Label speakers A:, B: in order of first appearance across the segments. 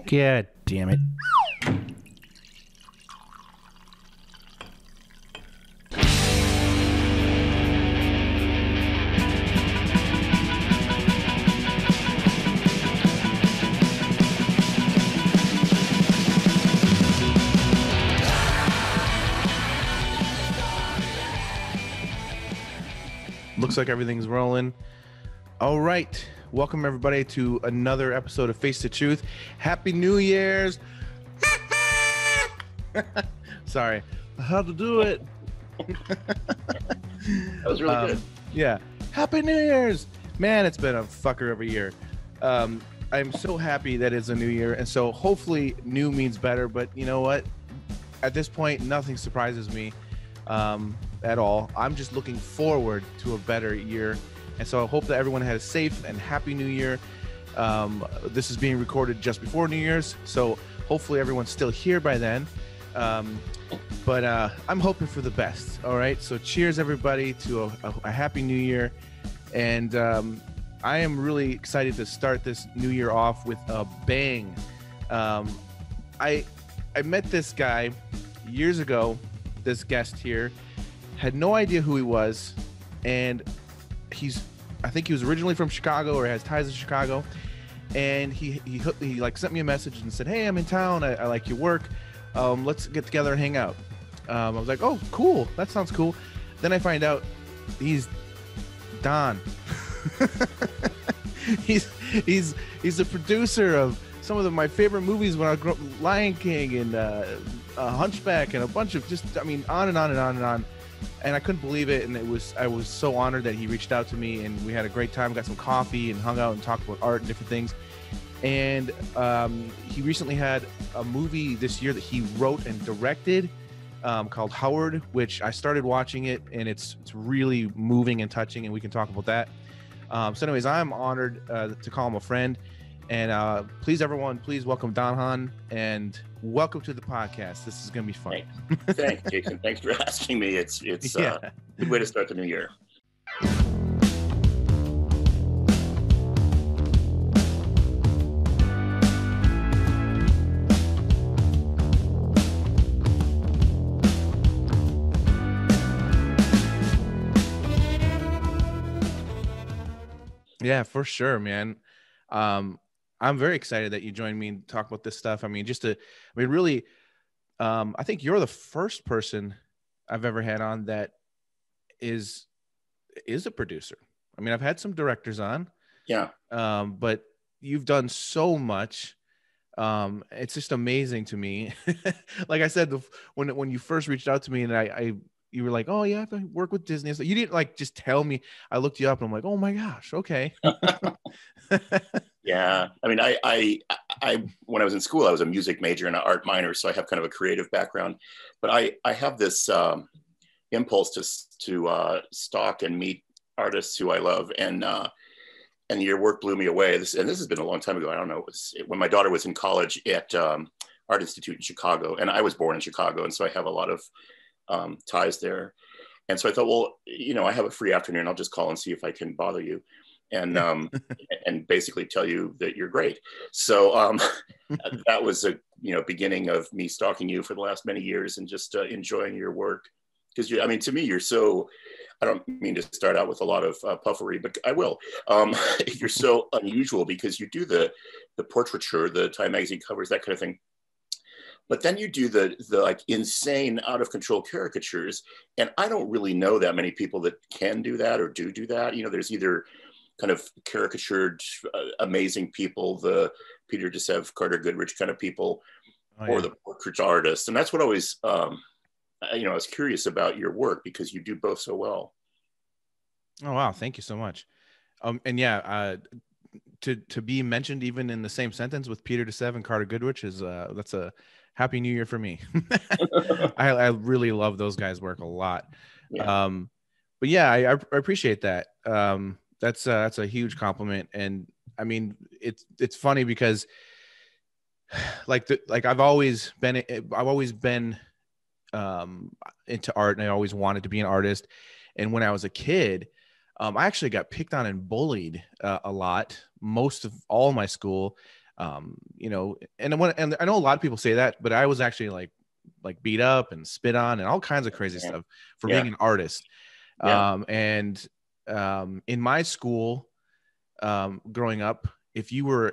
A: God damn it. Looks like everything's rolling. All right. Welcome, everybody, to another episode of Face the Truth. Happy New Year's. Sorry. I had to do it.
B: That was really good.
A: Yeah. Happy New Year's. Man, it's been a fucker of a year. I'm so happy that it's a new year. And so hopefully new means better. But you know what? At this point, nothing surprises me at all. I'm just looking forward to a better year. And so I hope that everyone had a safe and happy new year. This is being recorded just before New Year's, so hopefully everyone's still here by then. But I'm hoping for the best. All right, so cheers everybody to a happy new year. And I am really excited to start this new year off with a bang. I met this guy years ago, this guest here, had no idea who he was, and I think he was originally from Chicago or has ties to Chicago, and he like sent me a message and said, "Hey, I'm in town. I like your work. Let's get together and hang out." I was like, "Oh, cool. That sounds cool." Then I find out he's Don. he's the producer of some of my favorite movies when I grew up, Lion King and Hunchback and a bunch of on and on and on and on. And I couldn't believe it, and I was so honored that he reached out to me, and we had a great time, got some coffee and hung out and talked about art and different things. And he recently had a movie this year that he wrote and directed called Howard, which I started watching it, and it's really moving and touching, and we can talk about that. So anyways, I'm honored to call him a friend. And please, everyone, please welcome Don Hahn, and welcome to the podcast. This is going to be fun.
B: Thanks, Jason. Thanks for asking me. It's a good way to start the new year.
A: Yeah, for sure, man. I'm very excited that you joined me and talk about this stuff. Really, I think you're the first person I've ever had on that is a producer. I mean, I've had some directors on, but you've done so much. It's just amazing to me. Like I said, when you first reached out to me, and you were like, "Oh yeah, I work with Disney." So you didn't like just tell me. I looked you up, and I'm like, "Oh my gosh, okay."
B: Yeah, I mean, I when I was in school, I was a music major and an art minor, so I have kind of a creative background. But I have this impulse to stalk and meet artists who I love, and your work blew me away. This has been a long time ago. I don't know. It was when my daughter was in college at Art Institute in Chicago, and I was born in Chicago, and so I have a lot of ties there. And so I thought, well, I have a free afternoon. I'll just call and see if I can bother you, and and basically tell you that you're great. So that was a beginning of me stalking you for the last many years and just enjoying your work, because to me, you're so. I don't mean to start out with a lot of puffery, but I will. You're so unusual because you do the portraiture, the Time magazine covers, that kind of thing. But then you do the like insane, out of control caricatures, and I don't really know that many people that can do that or do that. There's either kind of caricatured, amazing people, the Peter DeSev, Carter Goodrich kind of people, or the portrait artists, and that's what always. I was curious about your work because you do both so well.
A: Oh wow, thank you so much. And yeah, to be mentioned even in the same sentence with Peter DeSev and Carter Goodrich is that's a happy new year for me. I really love those guys' work a lot.
B: Yeah.
A: But yeah, I appreciate that. That's a huge compliment, and I mean it's funny because I've always been into art, and I always wanted to be an artist. And when I was a kid, I actually got picked on and bullied a lot, most of all my school. You know, and I know a lot of people say that, but I was actually like beat up and spit on and all kinds of crazy stuff for being an artist. And in my school, growing up, if you were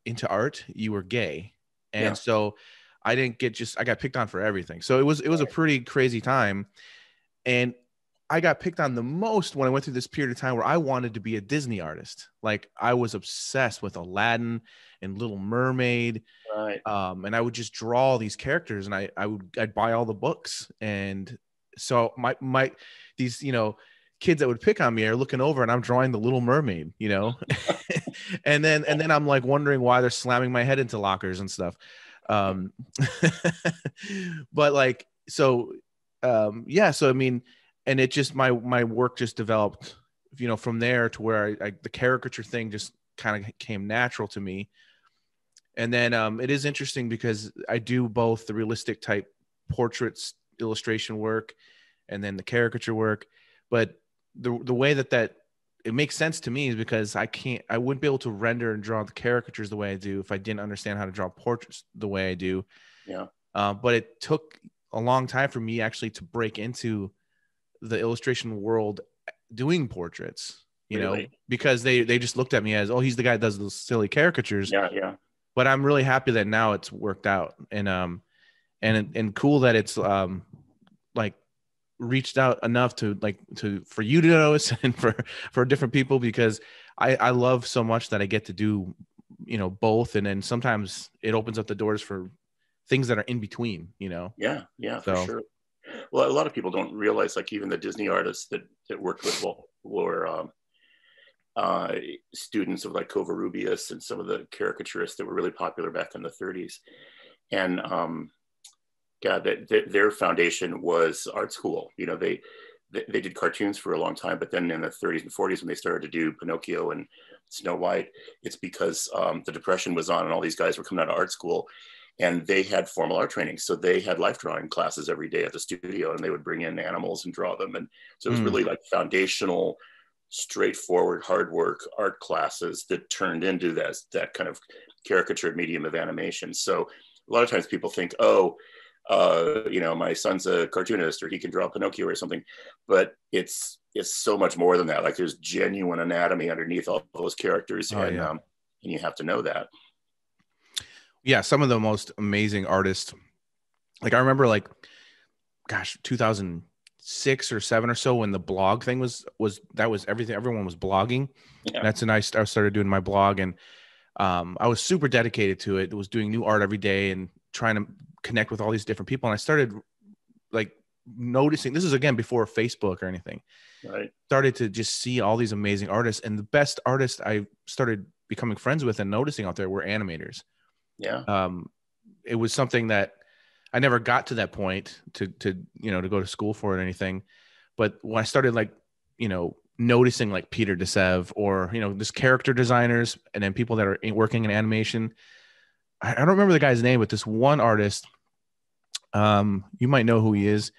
A: into art, you were gay. And so I got picked on for everything. So it was a pretty crazy time. And I got picked on the most when I went through this period of time where I wanted to be a Disney artist. Like I was obsessed with Aladdin and Little Mermaid.
B: Right.
A: And I would just draw these characters, and I'd buy all the books. And so these, you know, kids that would pick on me are looking over and I'm drawing the Little Mermaid, you know, and then I'm like wondering why they're slamming my head into lockers and stuff. But like, so, so, I mean, and it just, my work just developed, you know, from there to where the caricature thing just kind of came natural to me. And then it is interesting because I do both the realistic type portraits, illustration work, and then the caricature work. But the way that it makes sense to me is because I wouldn't be able to render and draw the caricatures the way I do if I didn't understand how to draw portraits the way I do.
B: Yeah.
A: But it took a long time for me actually to break into the illustration world doing portraits, you know, because they just looked at me as, oh, he's the guy that does those silly caricatures.
B: Yeah.
A: But I'm really happy that now it's worked out, and cool that it's like reached out enough for you to notice and for different people, because I love so much that I get to do, you know, both. And then sometimes it opens up the doors for things that are in between, you know?
B: Yeah, for sure. Well, a lot of people don't realize, like even the Disney artists that worked with were students of like Covarrubias and some of the caricaturists that were really popular back in the 30s. And their foundation was art school. You know, they did cartoons for a long time, but then in the 30s and 40s, when they started to do Pinocchio and Snow White, it's because the Depression was on and all these guys were coming out of art school, and they had formal art training. So they had life drawing classes every day at the studio, and they would bring in animals and draw them. And so it was really like foundational, straightforward, hard work art classes that turned into that kind of caricatured medium of animation. So a lot of times people think, you know, my son's a cartoonist or he can draw Pinocchio or something, but it's so much more than that. Like there's genuine anatomy underneath all those characters, and you have to know that.
A: Yeah, some of the most amazing artists. Like I remember, like, gosh, 2006 or 7 or so, when the blog thing was everything. Everyone was blogging. Yeah. That's when I started doing my blog, and I was super dedicated to it. I was doing new art every day and trying to connect with all these different people. And I started like noticing, this is again before Facebook or anything. Right. Started to just see all these amazing artists, and the best artists I started becoming friends with and noticing out there were animators. Yeah. It was something that I never got to that point to you know, to go to school for it or anything. But when I started, like, you know, noticing like Peter DeSev or, you know, just character designers, and then people that are working in animation, I don't remember the guy's name, but this one artist, you might know who he is,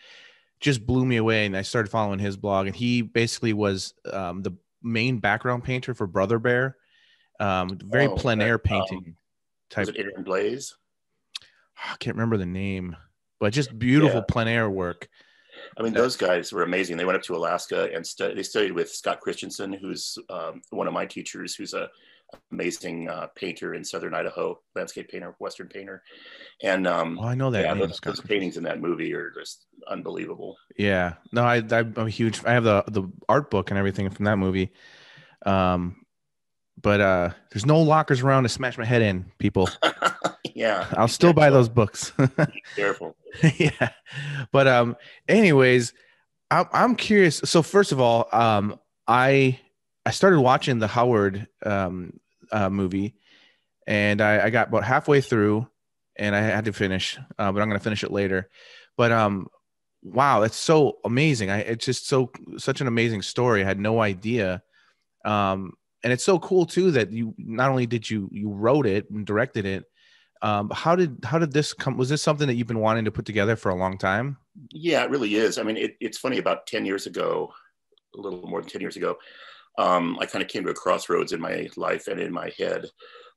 A: just blew me away. And I started following his blog, and he basically was the main background painter for Brother Bear. Very plein air painting type.
B: Was it Aaron Blaze?
A: I can't remember the name, but just beautiful plein air work.
B: I mean, those guys were amazing. They went up to Alaska and they studied with Scott Christensen, who's one of my teachers, who's a amazing painter in Southern Idaho, landscape painter, Western painter. And I know that name. Those paintings in that movie are just unbelievable. Yeah, no, I'm a huge. I have the art book and everything from that movie. But there's no lockers around to smash my head in, people. Yeah, I'll still buy those books. Be careful. Yeah, but anyways, I'm curious. So first of all, I started watching the Howard movie, and I got about halfway through, and I had to finish, but I'm going to finish it later. But wow, it's so amazing. It's just such an amazing story. I had no idea. And it's so cool too that you not only did you wrote it and directed it. How did this come? Was this something that you've been wanting to put together for a long time? Yeah, it really is. I mean, it's funny. About 10 years ago, a little more than 10 years ago, I kind of came to a crossroads in my life and in my head,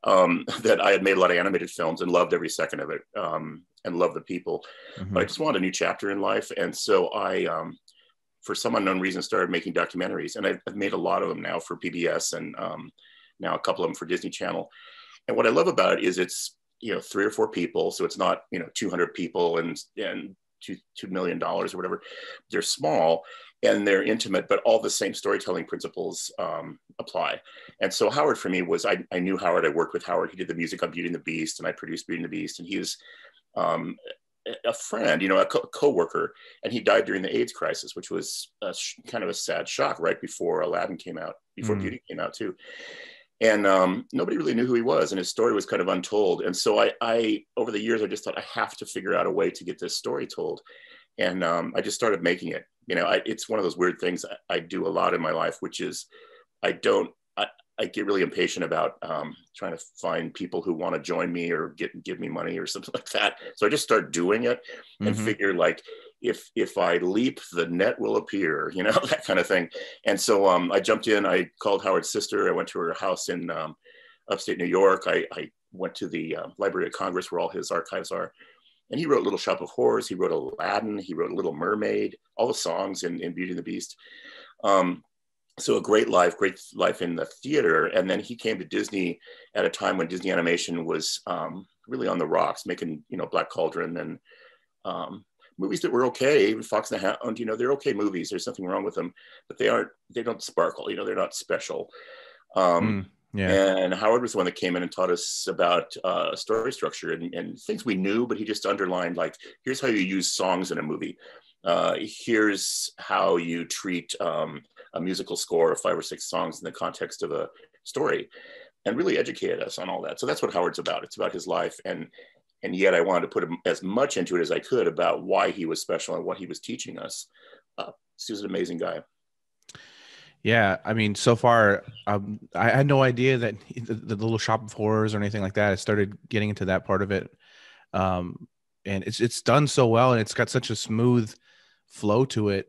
B: that I had made a lot of animated films and loved every second of it, and loved the people.
A: Mm-hmm.
B: But I just wanted a new chapter in life. And so I, for some unknown reason, started making documentaries. And I've made a lot of them now for PBS, and now a couple of them for Disney Channel. And what I love about it is it's, 3 or 4 people. So it's not, 200 people and $2 million or whatever. They're small and they're intimate, but all the same storytelling principles apply. And so Howard for me was, I knew Howard, I worked with Howard. He did the music on Beauty and the Beast, and I produced Beauty and the Beast. And he was a friend, a co-worker, and he died during the AIDS crisis, which was kind of a sad shock right before Aladdin came out, before Beauty came out too. And nobody really knew who he was, and his story was kind of untold. And so I over the years, I just thought, I have to figure out a way to get this story told. And I just started making it. It's one of those weird things I do a lot in my life, which is I get really impatient about trying to find people who want to join me or give me money or something like that. So I just start doing it and figure, like, if I leap, the net will appear, that kind of thing. And so I jumped in. I called Howard's sister. I went to her house in upstate New York. I went to the Library of Congress, where all his archives are. And he wrote Little Shop of Horrors. He wrote Aladdin. He wrote Little Mermaid, all the songs in Beauty and the Beast. So a great life in the theater. And then he came to Disney at a time when Disney animation was really on the rocks, making, Black Cauldron and movies that were okay. Even Fox and the Hound, they're okay movies. There's nothing wrong with them, but they don't sparkle, they're not special. And Howard was the one that came in and taught us about story structure and things we knew, but he just underlined, like, here's how you use songs in a movie. Here's how you treat a musical score of 5 or 6 songs in the context of a story, and really educated us on all that. So that's what Howard's about. It's about his life. And yet I wanted to put as much into it as I could about why he was special and what he was teaching us. He was an amazing guy.
A: Yeah, I mean, so far, I had no idea that the Little Shop of Horrors or anything like that. I started getting into that part of it, and it's done so well, and it's got such a smooth flow to it.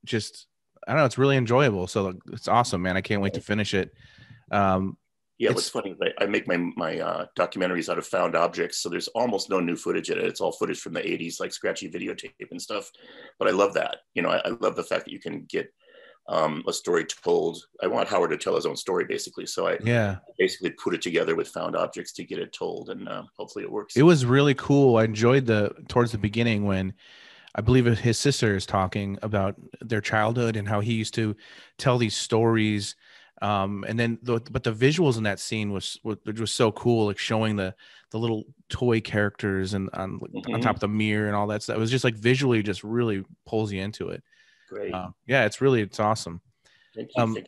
A: Just, I don't know, it's really enjoyable. So it's awesome, man. I can't wait to finish it.
B: What's funny, I make my documentaries out of found objects, so there's almost no new footage in it. It's all footage from the 80s, like scratchy videotape and stuff. But I love that. I love the fact that you can get a story told. I want Howard to tell his own story, basically. So I basically put it together with found objects to get it told, and hopefully it works.
A: It was really cool. I enjoyed towards the beginning when I believe his sister is talking about their childhood and how he used to tell these stories. And then, but the visuals in that scene was so cool, like showing the little toy characters and on top of the mirror and all that stuff. It was just like visually just really pulls you into it.
B: Great.
A: It's awesome.
B: Thank you.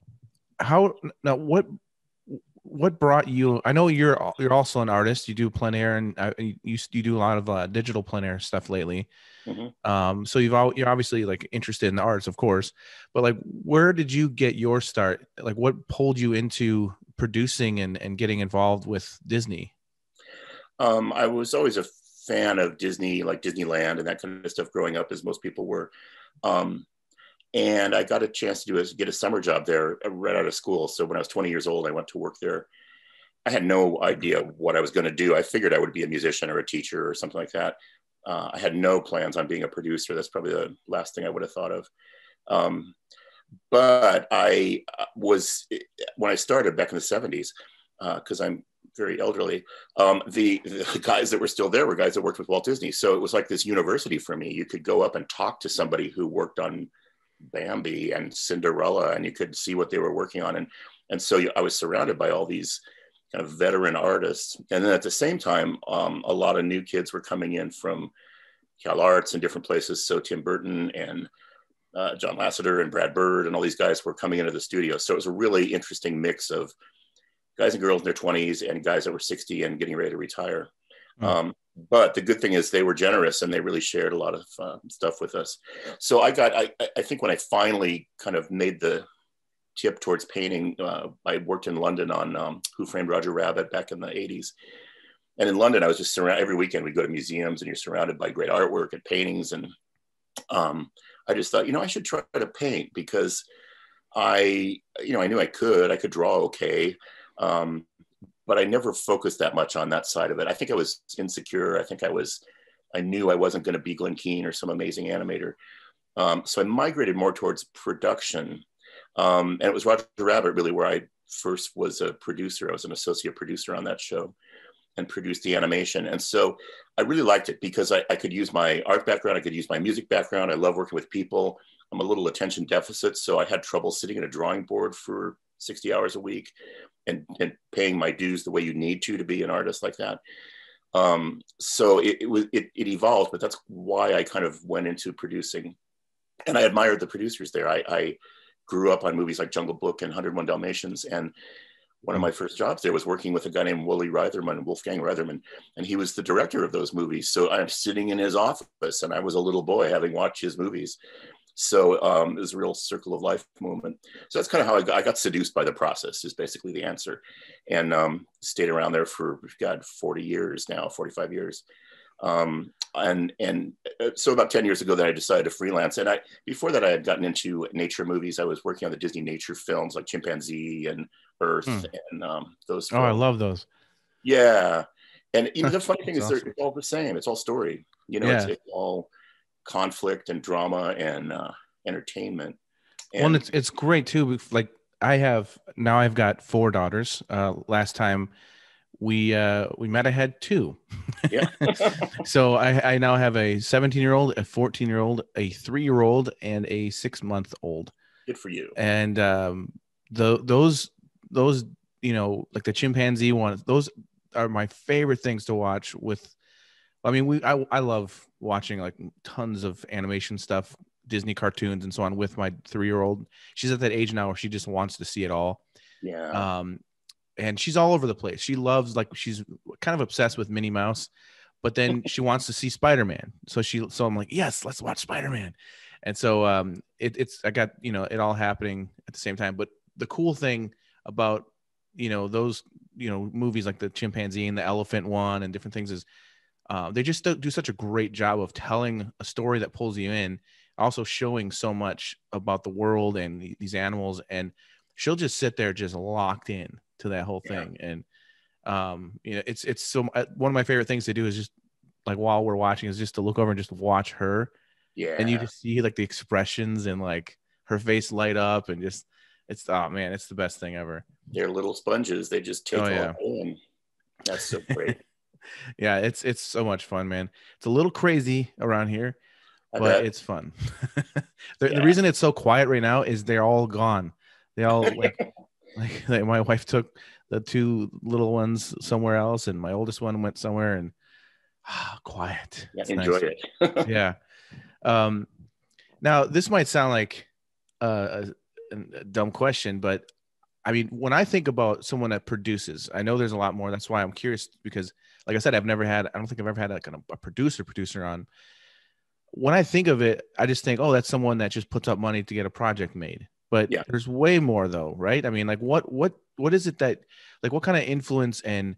A: What brought you? I know you're also an artist. You do plein air, and you do a lot of digital plein air stuff lately. So you're obviously like interested in the arts, of course, but like, where did you get your start? Like, what pulled you into producing and getting involved with Disney?
B: I was always a fan of Disney, like Disneyland and that kind of stuff growing up, as most people were. And I got a chance to get a summer job there right out of school. So when I was 20 years old, I went to work there. I had no idea what I was going to do. I figured I would be a musician or a teacher or something like that. I had no plans on being a producer. That's probably the last thing I would have thought of. But I was, when I started back in the 70s, because I'm very elderly, the guys that were still there were guys that worked with Walt Disney. So it was like this university for me. You could go up and talk to somebody who worked on Bambi and Cinderella, and you could see what they were working on. And so I was surrounded by all these kind of veteran artists. And then at the same time, a lot of new kids were coming in from Cal Arts and different places. So Tim Burton and John Lasseter and Brad Bird and all these guys were coming into the studio. So it was a really interesting mix of guys and girls in their 20s and guys that were 60 and getting ready to retire. But the good thing is they were generous and they really shared a lot of stuff with us. So I think when I finally kind of made the tip towards painting, I worked in London on Who Framed Roger Rabbit back in the 80s. And in London, I was just surrounded, every weekend we'd go to museums and you're surrounded by great artwork and paintings. And I just thought, I should try to paint, because I knew I could draw okay. But I never focused that much on that side of it. I think I was insecure. I knew I wasn't going to be Glenn Keane or some amazing animator. So I migrated more towards production. And it was Roger Rabbit really where I first was a producer. I was an associate producer on that show and produced the animation. And so I really liked it because I could use my art background. I could use my music background. I love working with people. I'm a little attention deficit. So I had trouble sitting at a drawing board for 60 hours a week and paying my dues the way you need to be an artist like that. So it evolved, but that's why I kind of went into producing. And I admired the producers there. I grew up on movies like Jungle Book and 101 Dalmatians. And one of my first jobs there was working with a guy named Wolfgang Reitherman, and he was the director of those movies. So I'm sitting in his office and I was a little boy having watched his movies. So it was a real circle of life moment. So that's kind of how I got seduced by the process is basically the answer. And stayed around there for, God, 40 years now, 45 years. So about 10 years ago that I decided to freelance. And before that I had gotten into nature movies. I was working on the Disney nature films like Chimpanzee and Earth and those films.
A: Oh, I love those.
B: Yeah. And the funny thing is
A: awesome.
B: It's all the same. It's all story.
A: Yeah.
B: It's all conflict and drama and entertainment. And
A: well, it's great too. Like I've got 4 daughters. Last time we met, I had 2.
B: yeah.
A: So I now have a 17-year-old, a 14-year-old, a 3-year-old, and a 6-month-old.
B: Good for you.
A: And those like the chimpanzee ones, those are my favorite things to watch. I love watching like tons of animation stuff, Disney cartoons and so on with my 3-year-old. She's at that age now where she just wants to see it all.
B: Yeah.
A: And she's all over the place. She loves, like, she's kind of obsessed with Minnie Mouse, but then she wants to see Spider-Man. So I'm like, yes, let's watch Spider-Man. And so I got, it all happening at the same time. But the cool thing about, those, movies like the chimpanzee and the elephant one and different things is they just do such a great job of telling a story that pulls you in, also showing so much about the world and these animals. And she'll just sit there just locked in to that whole thing. And it's so one of my favorite things to do is just like while we're watching is just to look over and just watch her.
B: Yeah.
A: And you just see like the expressions and like her face light up and just it's the best thing ever.
B: They're little sponges. They just take all in. That's so great.
A: Yeah, it's so much fun, man. It's a little crazy around here, but it's fun. The reason it's so quiet right now is they're all gone. They all like my wife took the 2 little ones somewhere else, and my oldest one went somewhere, and quiet.
B: Yeah, enjoy it.
A: Yeah. Now this might sound like a dumb question, but I mean, when I think about someone that produces, I know there's a lot more. That's why I'm curious because, like I said, I don't think I've ever had like a producer on. When I think of it, I just think, oh, that's someone that just puts up money to get a project made. But there's way more though, right? I mean, like what is it that, like, what kind of influence and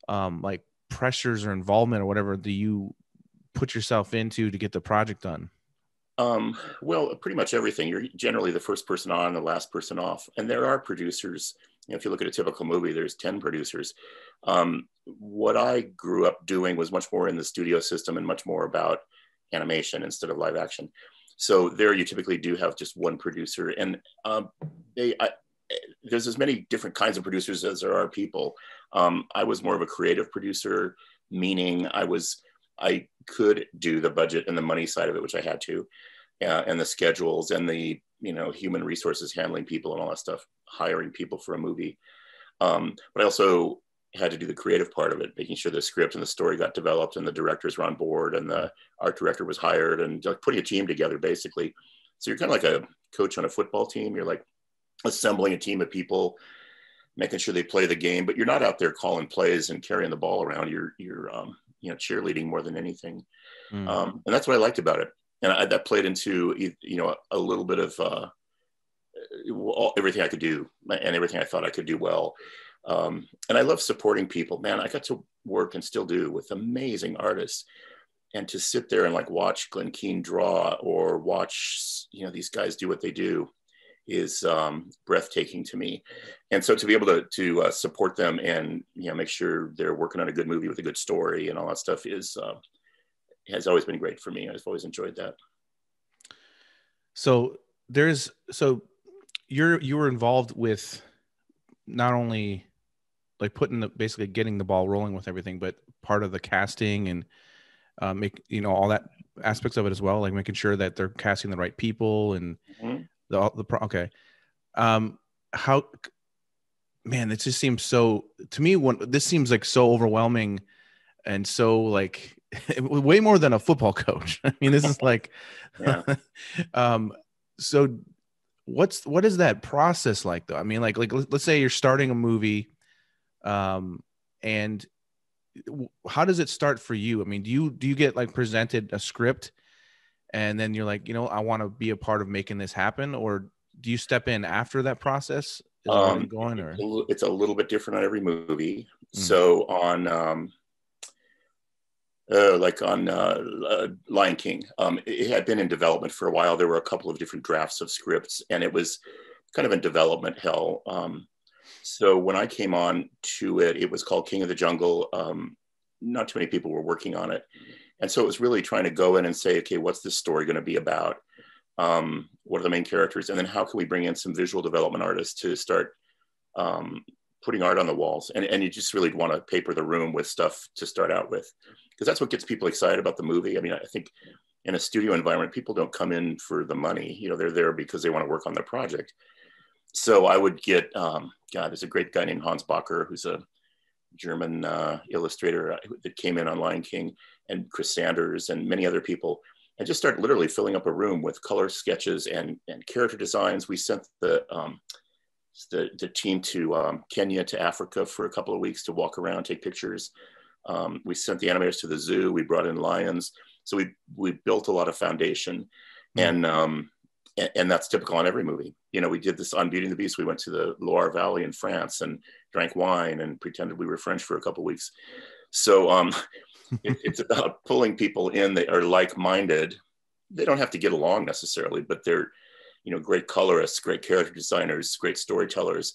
A: like pressures or involvement or whatever do you put yourself into to get the project done?
B: Well, pretty much everything. You're generally the first person on, the last person off. And there are producers. If you look at a typical movie, there's 10 producers. What I grew up doing was much more in the studio system and much more about animation instead of live action. So there you typically do have just one producer. And there's as many different kinds of producers as there are people. I was more of a creative producer, meaning I could do the budget and the money side of it, which I had to, and the schedules and the human resources, handling people and all that stuff, hiring people for a movie. But I also had to do the creative part of it, making sure the script and the story got developed and the directors were on board and the art director was hired and like putting a team together basically. So you're kind of like a coach on a football team. You're like assembling a team of people, making sure they play the game, but you're not out there calling plays and carrying the ball around. You're cheerleading more than anything. And that's what I liked about it. And that played into, a little bit of everything I could do and everything I thought I could do well. And I love supporting people, man. I got to work and still do with amazing artists, and to sit there and like watch Glenn Keane draw or watch, these guys do what they do. is breathtaking to me. And so to be able to support them and, you know, make sure they're working on a good movie with a good story and all that stuff has always been great for me. I've always enjoyed that.
A: So you were involved with not only like basically getting the ball rolling with everything, but part of the casting and all that aspects of it as well, like making sure that they're casting the right people and okay. How, man, it just seems so to me this seems like so overwhelming and so like way more than a football coach. I mean, this is like,
B: yeah.
A: So what is that process like though? I mean, like let's say you're starting a movie, and how does it start for you? I mean, do you get like presented a script and then you're like, I want to be a part of making this happen, or do you step in after that process is already going? Or
B: it's a little bit different on every movie. So on like on Lion King, it had been in development for a while. There were a couple of different drafts of scripts, and it was kind of in development hell. So when I came on to it, it was called King of the Jungle. Not too many people were working on it. And so it was really trying to go in and say, okay, what's this story going to be about? What are the main characters? And then how can we bring in some visual development artists to start putting art on the walls? And you just really want to paper the room with stuff to start out with, because that's what gets people excited about the movie. I mean, I think in a studio environment, people don't come in for the money. They're there because they want to work on their project. So I would get, there's a great guy named Hans Bacher, who's a German illustrator that came in on Lion King, and Chris Sanders and many other people, and just start literally filling up a room with color sketches and character designs. We sent the team to Kenya, to Africa for a couple of weeks to walk around, take pictures. We sent the animators to the zoo. We brought in lions. So we built a lot of foundation, and that's typical on every movie. We did this on Beauty and the Beast. We went to the Loire Valley in France and drank wine and pretended we were French for a couple of weeks. So it's about pulling people in that are like-minded. They don't have to get along necessarily, but they're, great colorists, great character designers, great storytellers,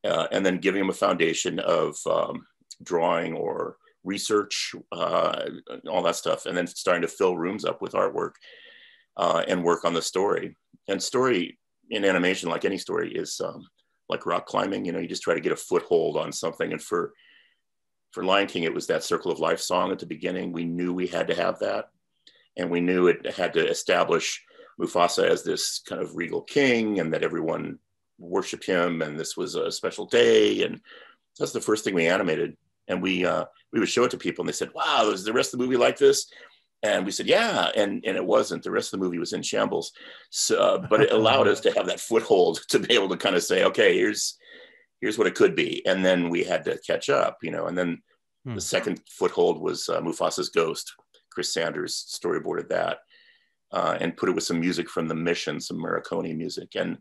B: and then giving them a foundation of drawing or research, all that stuff, and then starting to fill rooms up with artwork and work on the story. And story in animation, like any story, is like rock climbing. You just try to get a foothold on something. And for Lion King, it was that Circle of Life song at the beginning. We knew we had to have that, and we knew it had to establish Mufasa as this kind of regal king, and that everyone worshiped him, and this was a special day. And that's the first thing we animated. And we would show it to people, and they said, "Wow, is the rest of the movie like this?" And we said, "Yeah," and it wasn't. The rest of the movie was in shambles. So, but it allowed us to have that foothold to be able to kind of say, "Okay, here's what it could be," and then we had to catch up, And then the second foothold was Mufasa's Ghost. Chris Sanders storyboarded that and put it with some music from The Mission, some Morricone music, and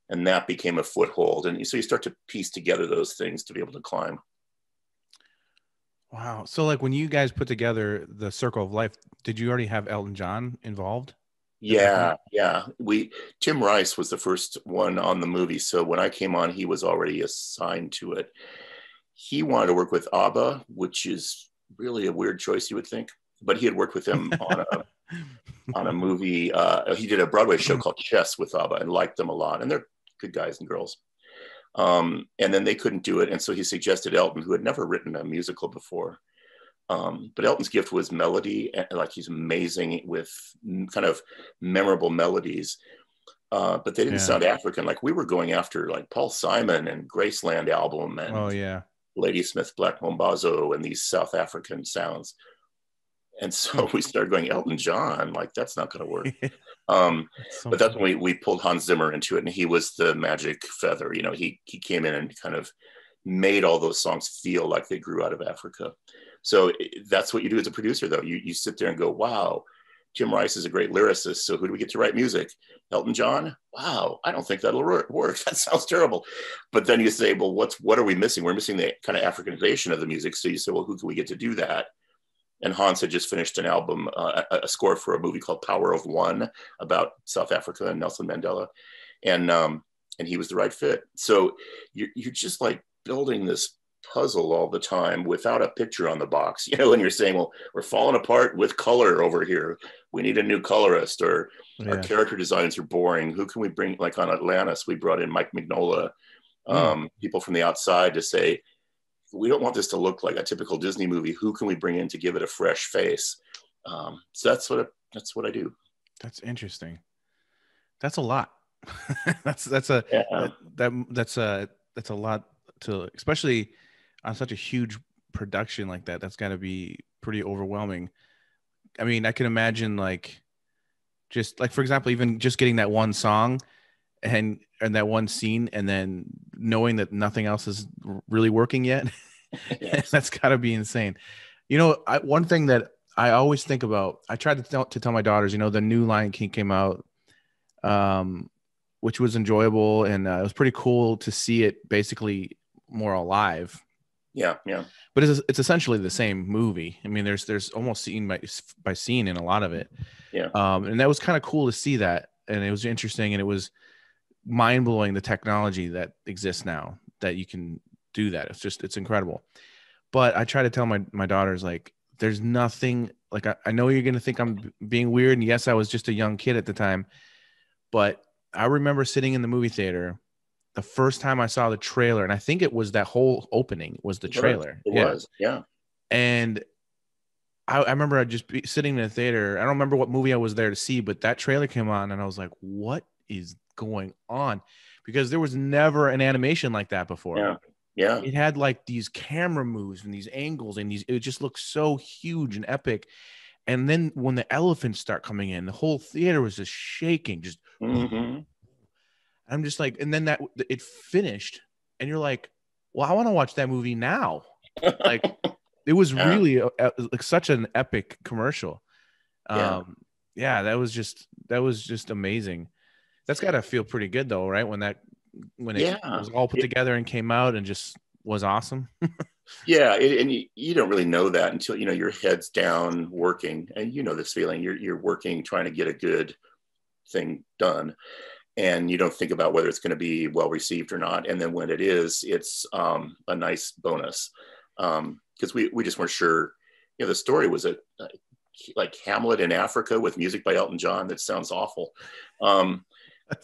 B: that became a foothold. And so you start to piece together those things to be able to climb.
A: Wow. So like when you guys put together the Circle of Life, did you already have Elton John involved?
B: Yeah. Tim Rice was the first one on the movie. So when I came on, he was already assigned to it. He wanted to work with ABBA, which is really a weird choice, you would think. But he had worked with him on a movie. He did a Broadway show called Chess with ABBA and liked them a lot. And they're good guys and girls. And then they couldn't do it. And so he suggested Elton, who had never written a musical before. But Elton's gift was melody. And, like, he's amazing with kind of memorable melodies. But they didn't sound African. Like, we were going after like Paul Simon and Graceland album and Ladysmith Black Mambazo and these South African sounds. And so we started going, Elton John, like, that's not going to work. But that's when we pulled Hans Zimmer into it, and he was the magic feather. He came in and kind of made all those songs feel like they grew out of Africa. So that's what you do as a producer, though. You sit there and go, wow, Tim Rice is a great lyricist. So who do we get to write music? Elton John? Wow, I don't think that'll work. That sounds terrible. But then you say, well, what are we missing? We're missing the kind of Africanization of the music. So you say, well, who can we get to do that? And Hans had just finished an album, a score for a movie called Power of One about South Africa and Nelson Mandela. And and he was the right fit. So you're just like building this puzzle all the time without a picture on the box, you know, and you're saying, well, we're falling apart with color over here. We need a new colorist, or our character designs are boring. Who can we bring? Like on Atlantis, we brought in Mike Mignola, people from the outside to say, we don't want this to look like a typical Disney movie. Who can we bring in to give it a fresh face? So that's what I do.
A: That's interesting. That's a lot. that's a lot to, especially on such a huge production like that. That's got to be pretty overwhelming. I mean, I can imagine, like, just like, for example, even just getting that one song and that one scene, and then knowing that nothing else is really working yet. Yes. That's got to be insane. You know, one thing that I always think about, I tried to tell my daughters, you know, the new Lion King came out, which was enjoyable, and it was pretty cool to see it basically more alive.
B: Yeah.
A: But it's essentially the same movie. I mean, there's almost scene by scene in a lot of it.
B: Yeah.
A: And that was kind of cool to see that, and it was interesting, and it was mind blowing, the technology that exists now that you can do that. It's incredible. But I try to tell my daughters, like, there's nothing, like, I know you're going to think I'm being weird. And yes, I was just a young kid at the time, but I remember sitting in the movie theater the first time I saw the trailer. And I think it was that whole opening was the trailer.
B: It was. Yeah.
A: And I remember I'd just be sitting in the theater. I don't remember what movie I was there to see, but that trailer came on and I was like, what is going on? Because there was never an animation like that before.
B: Yeah.
A: It had like these camera moves and these angles and it just looked so huge and epic. And then when the elephants start coming in, the whole theater was just shaking. Just, I'm just like, and then it finished, and you're like, well, I want to watch that movie now. Like, it was really like such an epic commercial. That was just amazing. That's got to feel pretty good though, right? When it was all put together and came out and just was awesome.
B: And you don't really know that until, you know, your head's down working, and you know this feeling. You're working, trying to get a good thing done, and you don't think about whether it's going to be well received or not. And then when it is, it's a nice bonus, because we just weren't sure. You know, the story was like Hamlet in Africa with music by Elton John. That sounds awful.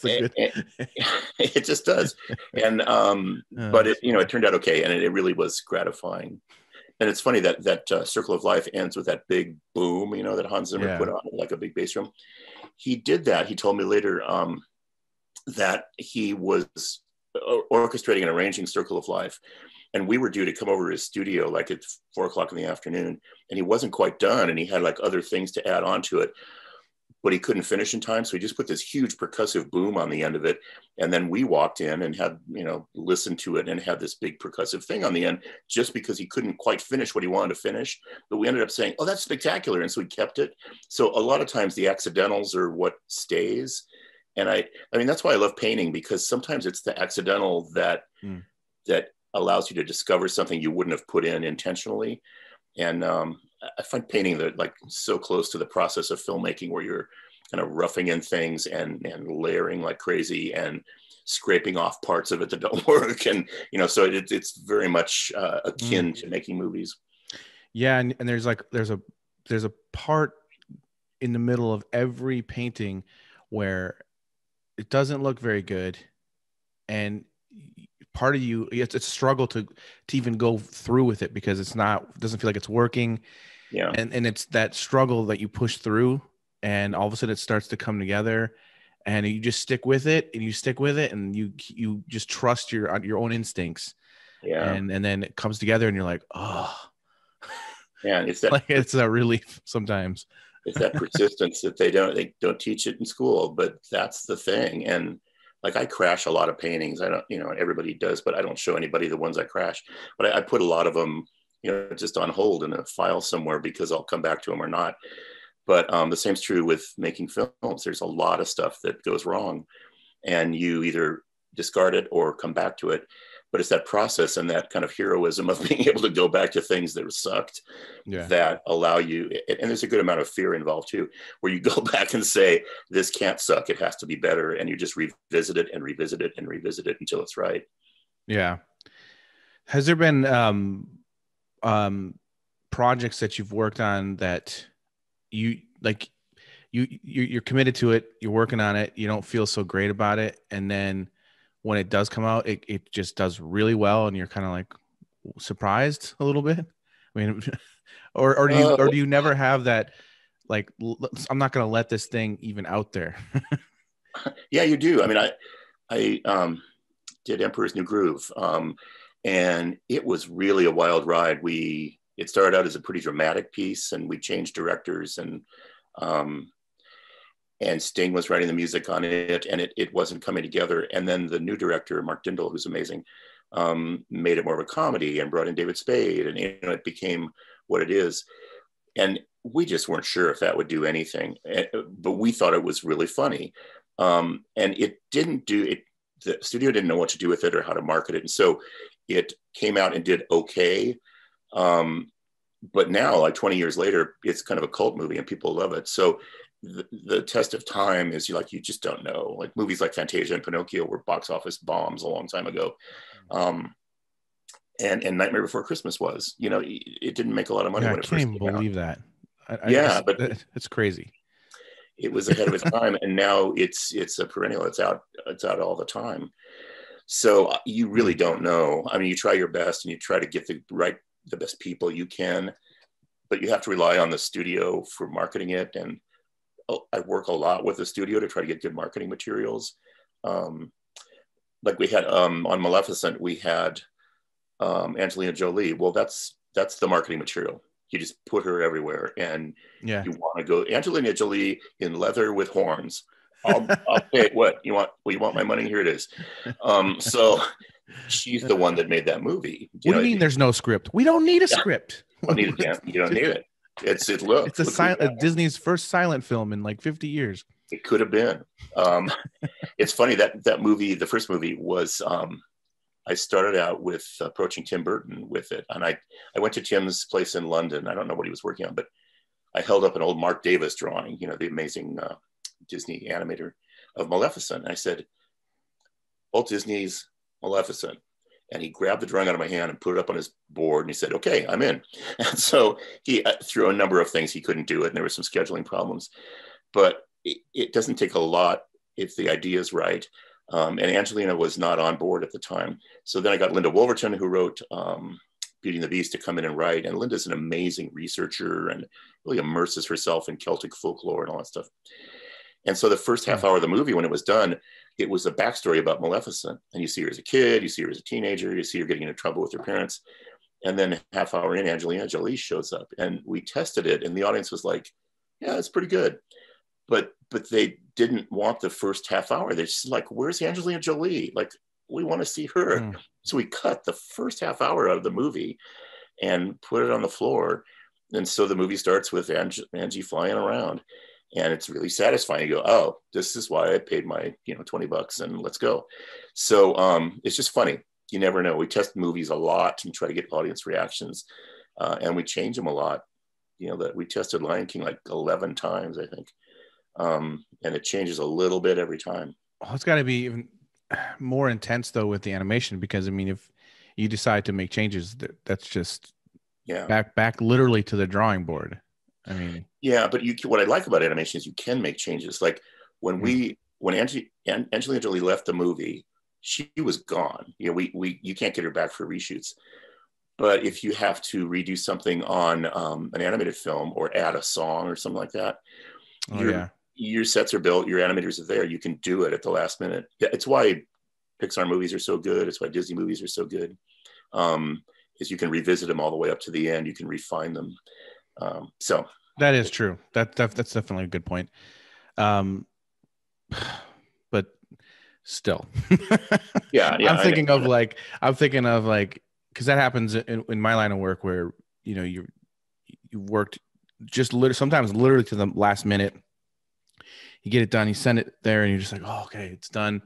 B: It just does. And but it turned out okay, and it really was gratifying. And it's funny that Circle of Life ends with that big boom, you know, that Hans Zimmer put on, like a big bass drum. He did that. He told me later that he was orchestrating and arranging Circle of Life, and we were due to come over to his studio like at 4:00 in the afternoon, and he wasn't quite done, and he had like other things to add on to it, but he couldn't finish in time. So he just put this huge percussive boom on the end of it. And then we walked in and had, you know, listened to it and had this big percussive thing on the end, just because he couldn't quite finish what he wanted to finish. But we ended up saying, oh, that's spectacular. And so we kept it. So a lot of times the accidentals are what stays. And I mean, that's why I love painting, because sometimes it's the accidental that allows you to discover something you wouldn't have put in intentionally. And I find painting that like so close to the process of filmmaking, where you're kind of roughing in things and layering like crazy and scraping off parts of it that don't work. And, you know, so it's very much akin to making movies.
A: Yeah. And there's a part in the middle of every painting where it doesn't look very good. And part of you, it's a struggle to even go through with it, because it doesn't feel like it's working.
B: Yeah.
A: And it's that struggle that you push through, and all of a sudden it starts to come together, and you just stick with it, and you just trust your own instincts.
B: Yeah.
A: And then it comes together and you're like, oh
B: yeah. It's that,
A: like, it's a relief sometimes.
B: It's that persistence that they don't teach it in school, but that's the thing. And like, I crash a lot of paintings. I don't, you know, everybody does, but I don't show anybody the ones I crash. But I put a lot of them, you know, just on hold in a file somewhere, because I'll come back to them or not. But the same's true with making films. There's a lot of stuff that goes wrong, and you either discard it or come back to it. but it's that process and that kind of heroism of being able to go back to things that sucked that allow you, and there's a good amount of fear involved too, where you go back and say, this can't suck, it has to be better. And you just revisit it and revisit it and revisit it until it's right.
A: Yeah. Has there been projects that you've worked on that you like, you're committed to it, you're working on it, you don't feel so great about it, and then when it does come out, it just does really well, and you're kind of like surprised a little bit? I mean, or do you never have that, like, I'm not going to let this thing even out there?
B: Yeah, you do. I mean, I did Emperor's New Groove, and it was really a wild ride. It started out as a pretty dramatic piece, and we changed directors, and Sting was writing the music on it, and it wasn't coming together. And then the new director, Mark Dindal, who's amazing, made it more of a comedy and brought in David Spade, and it became what it is. And we just weren't sure if that would do anything, but we thought it was really funny. And it didn't do it. The studio didn't know what to do with it or how to market it. And so it came out and did okay. But now, like 20 years later, it's kind of a cult movie and people love it. So the test of time is you just don't know. Like movies like Fantasia and Pinocchio were box office bombs a long time ago. And Nightmare Before Christmas was, it didn't make a lot of money.
A: Yeah,
B: when
A: I can't even believe that.
B: But
A: it's crazy.
B: It was ahead of its time, and now it's a perennial. It's out all the time. So you really don't know. I mean, you try your best and you try to get the best people you can, but you have to rely on the studio for marketing it. And I work a lot with the studio to try to get good marketing materials. Like we had on Maleficent, we had Angelina Jolie. Well, that's the marketing material. You just put her everywhere, and you want to go Angelina Jolie in leather with horns. I'll pay. What you want? Well, you want my money? Here it is. So she's the one that made that movie.
A: What do you mean? There's no script? We don't need a script.
B: You don't need it. It's
A: Disney's first silent film in like 50 years.
B: It could have been. It's funny that movie, the first movie was, I started out with approaching Tim Burton with it. And I went to Tim's place in London. I don't know what he was working on, but I held up an old Mark Davis drawing, the amazing Disney animator of Maleficent. And I said, Walt Disney's Maleficent. And he grabbed the drawing out of my hand and put it up on his board. And he said, okay, I'm in. And so he threw a number of things he couldn't do it. And there were some scheduling problems. But it doesn't take a lot if the idea is right. And Angelina was not on board at the time. So then I got Linda Wolverton, who wrote Beauty and the Beast, to come in and write. And Linda's an amazing researcher and really immerses herself in Celtic folklore and all that stuff. And so the first half hour of the movie, when it was done, it was a backstory about Maleficent. And you see her as a kid, you see her as a teenager, you see her getting into trouble with her parents. And then half hour in, Angelina Jolie shows up. And we tested it, and the audience was like, yeah, it's pretty good. But they didn't want the first half hour. They're just like, where's Angelina Jolie? Like, we want to see her. So we cut the first half hour out of the movie and put it on the floor. And so the movie starts with Angie flying around. And it's really satisfying. You go, oh, this is why I paid my, $20 and let's go. So it's just funny. You never know. We test movies a lot and try to get audience reactions. And we change them a lot. That we tested Lion King like 11 times, I think. And it changes a little bit every time.
A: Oh, it's got to be even more intense though with the animation, because I mean, if you decide to make changes, that's just back literally to the drawing board. I mean,
B: yeah, but what I like about animation is you can make changes. Like when Angelina Jolie left the movie, she was gone. You can't get her back for reshoots. But if you have to redo something on an animated film or add a song or something like that, your sets are built, your animators are there. You can do it at the last minute. It's why Pixar movies are so good. It's why Disney movies are so good. Is you can revisit them all the way up to the end. You can refine them. So
A: that is true. That's definitely a good point. But still, I'm thinking of because that happens in my line of work where, you worked just sometimes literally to the last minute. You get it done, you send it there, and you're just like, oh, okay, it's done.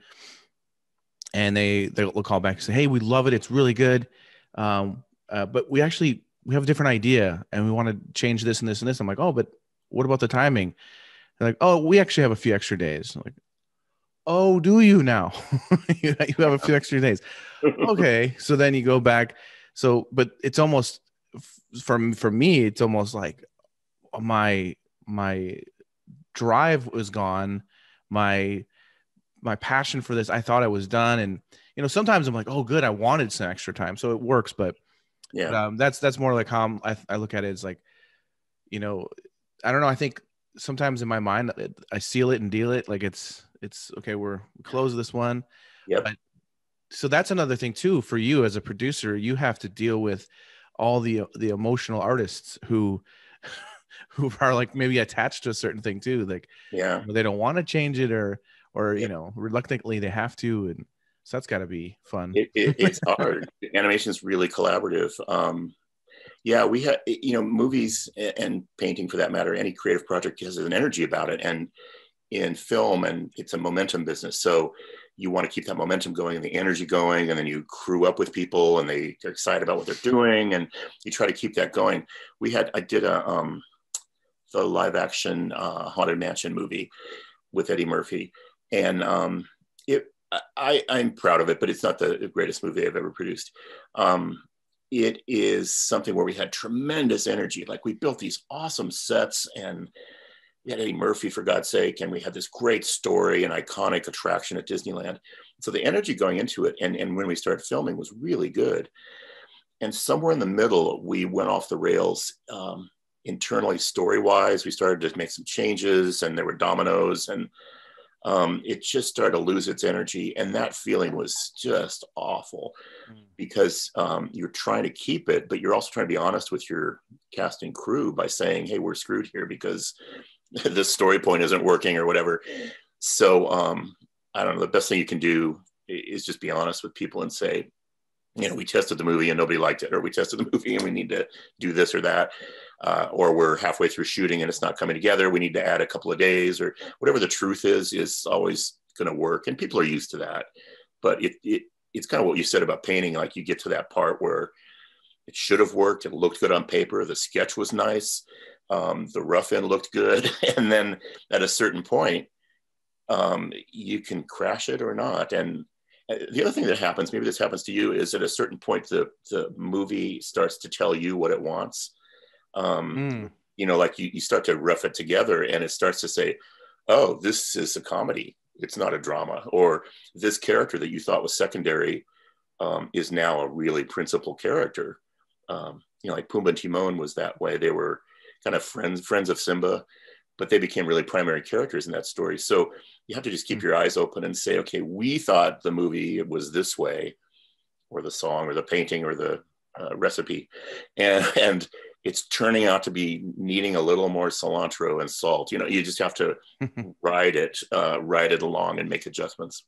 A: and they'll call back and say, hey, we love it, it's really good, but we have a different idea and we want to change this and this and this. I'm like, oh, but what about the timing? They're like, oh, we actually have a few extra days. I'm like, oh, do you now? You have a few extra days. Okay, so then you go back. So but it's almost for me, it's almost like my drive was gone, my passion for this. I thought I was done, and sometimes I'm like, oh good, I wanted some extra time, so it works. But
B: Yeah.
A: that's more like how I look at it. It's like, I don't know, I think sometimes in my mind I seal it and deal it, like it's okay, we close this one.
B: Yep.
A: But so that's another thing too for you as a producer. You have to deal with all the emotional artists who are like maybe attached to a certain thing too, like
B: Yeah.
A: they don't want to change it, or
B: Yep.
A: reluctantly they have to, and so that's got to be fun.
B: It's hard. Animation is really collaborative. Yeah, we have, movies and painting for that matter, any creative project has an energy about it. And in film, and it's a momentum business. So you want to keep that momentum going and the energy going, and then you crew up with people and they're excited about what they're doing, and you try to keep that going. I did the live action Haunted Mansion movie with Eddie Murphy. And I'm proud of it, but it's not the greatest movie I've ever produced. It is something where we had tremendous energy. Like, we built these awesome sets, and we had Eddie Murphy, for God's sake, and we had this great story, an iconic attraction at Disneyland. So the energy going into it, and when we started filming, was really good. And somewhere in the middle, we went off the rails internally, story-wise. We started to make some changes, and there were dominoes, and it just started to lose its energy. And that feeling was just awful, because you're trying to keep it, but you're also trying to be honest with your casting crew by saying, hey, we're screwed here because this story point isn't working or whatever. So I don't know, the best thing you can do is just be honest with people and say, we tested the movie and nobody liked it, or we tested the movie and we need to do this or that. Or we're halfway through shooting and it's not coming together, we need to add a couple of days, or whatever the truth is always going to work. And people are used to that. But it's kind of what you said about painting. Like, you get to that part where it should have worked. It looked good on paper. The sketch was nice. The rough end looked good. And then at a certain point, you can crash it or not. And the other thing that happens, maybe this happens to you, is at a certain point, the movie starts to tell you what it wants. Like you start to rough it together, and it starts to say, oh, this is a comedy, it's not a drama. Or this character that you thought was secondary is now a really principal character. Like Pumbaa and Timon was that way. They were kind of friends of Simba, but they became really primary characters in that story. So you have to just keep your eyes open and say, okay, we thought the movie was this way, or the song or the painting or the recipe, and it's turning out to be needing a little more cilantro and salt. You just have to ride it along and make adjustments.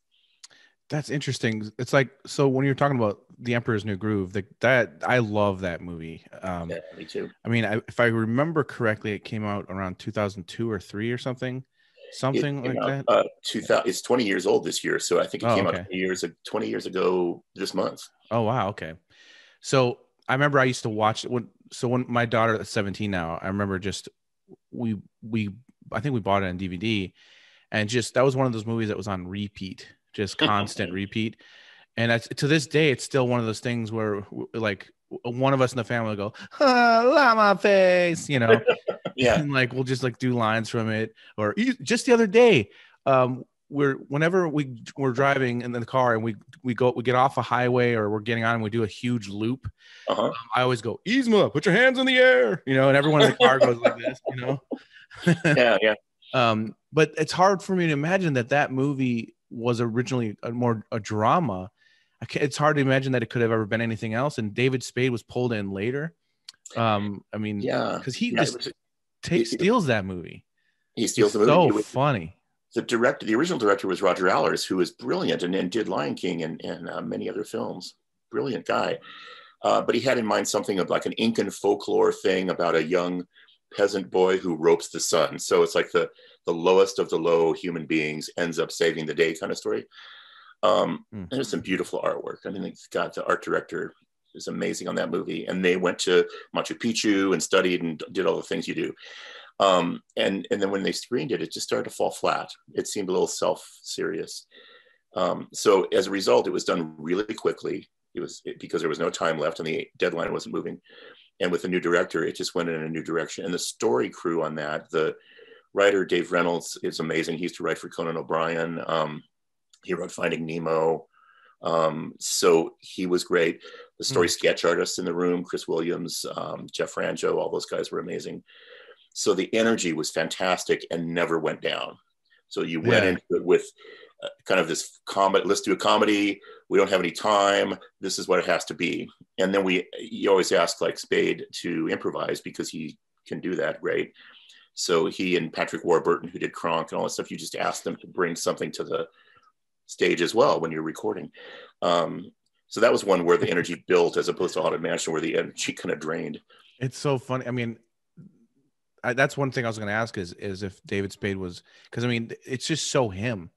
A: That's interesting. It's like, so when you're talking about The Emperor's New Groove, that I love that movie.
B: Yeah, me too.
A: I mean, if I remember correctly, it came out around 2002 or 3 or something like that.
B: 2000. It's 20 years old this year, so I think it came out 20 years ago this month.
A: Oh wow, okay. So I remember I used to watch it when my daughter is 17 now. I remember just I think we bought it on DVD, and just that was one of those movies that was on repeat, just constant repeat. And to this day, it's still one of those things where, like, one of us in the family will go, llama face,
B: Yeah.
A: And like we'll just like do lines from it. Or just the other day, whenever we're driving in the car and we get off a highway, or we're getting on and we do a huge loop, I always go, Yzma, put your hands in the air, and everyone in the car goes like this,
B: Yeah.
A: But it's hard for me to imagine that movie was originally a drama. It's hard to imagine that it could have ever been anything else. And David Spade was pulled in later. I mean, because he steals that movie.
B: He steals the movie.
A: So funny.
B: The original director was Roger Allers, who was brilliant and did Lion King and many other films. Brilliant guy. But he had in mind something of like an Incan folklore thing about a young peasant boy who ropes the sun. So it's like the lowest of the low human beings ends up saving the day kind of story. There's some beautiful artwork. I mean, the art director is amazing on that movie. And they went to Machu Picchu and studied and did all the things you do. And then when they screened it, it just started to fall flat. It seemed a little self-serious. So as a result, it was done really quickly. Because there was no time left and the deadline wasn't moving. And with a new director, it just went in a new direction. And the story crew on that, the writer, Dave Reynolds, is amazing. He used to write for Conan O'Brien. He wrote Finding Nemo. So he was great. The story sketch artists in the room, Chris Williams, Jeff Ranjo, all those guys were amazing. So the energy was fantastic and never went down. So you went into it with kind of this comedy, let's do a comedy. We don't have any time. This is what it has to be. And then you always ask like Spade to improvise because he can do that great. So he and Patrick Warburton, who did Kronk and all that stuff, you just ask them to bring something to the stage as well when you're recording. So that was one where the energy built as opposed to Haunted Mansion where the energy kind of drained.
A: It's so funny. I mean, that's one thing I was going to ask is if David Spade was, because I mean, it's just so him.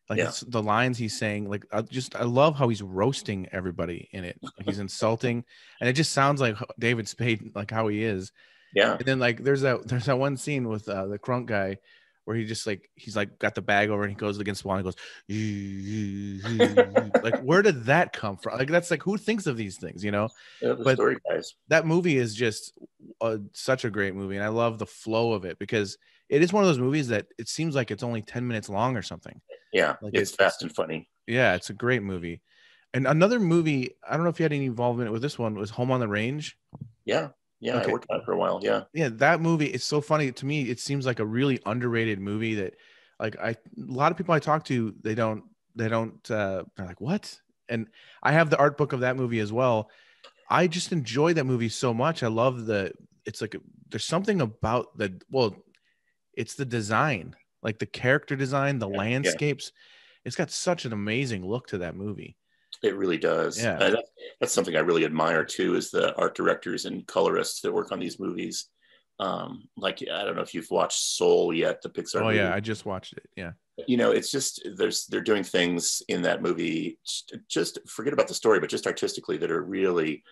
A: Like it's the lines he's saying, like I love how he's roasting everybody in it. Like he's insulting, and it just sounds like David Spade, like how he is.
B: Yeah.
A: And then like there's that one scene with the Crunk guy where he's like got the bag over and he goes against the wall and he goes, like where did that come from? Like that's like who thinks of these things, you know?
B: Yeah, the story guys.
A: That movie is just such a great movie, and I love the flow of it because it is one of those movies that it seems like it's only 10 minutes long or something.
B: Yeah,
A: like
B: it's fast and funny.
A: Yeah, it's a great movie. And another movie, I don't know if you had any involvement with this one, was Home on the Range.
B: Yeah, okay. I worked on it for a while. Yeah, that
A: movie is so funny to me. It seems like a really underrated movie that, like, a lot of people I talk to, they're like, what? And I have the art book of that movie as well. I just enjoy that movie so much. I love it's like there's something about it's the design, like the character design, the landscapes. It's got such an amazing look to that movie.
B: It really does. Yeah. That's something I really admire too, is the art directors and colorists that work on these movies. Like, I don't know if you've watched Soul yet, the Pixar movie.
A: Yeah, I just watched it. Yeah.
B: You know, it's just, they're doing things in that movie, just forget about the story, but just artistically that are really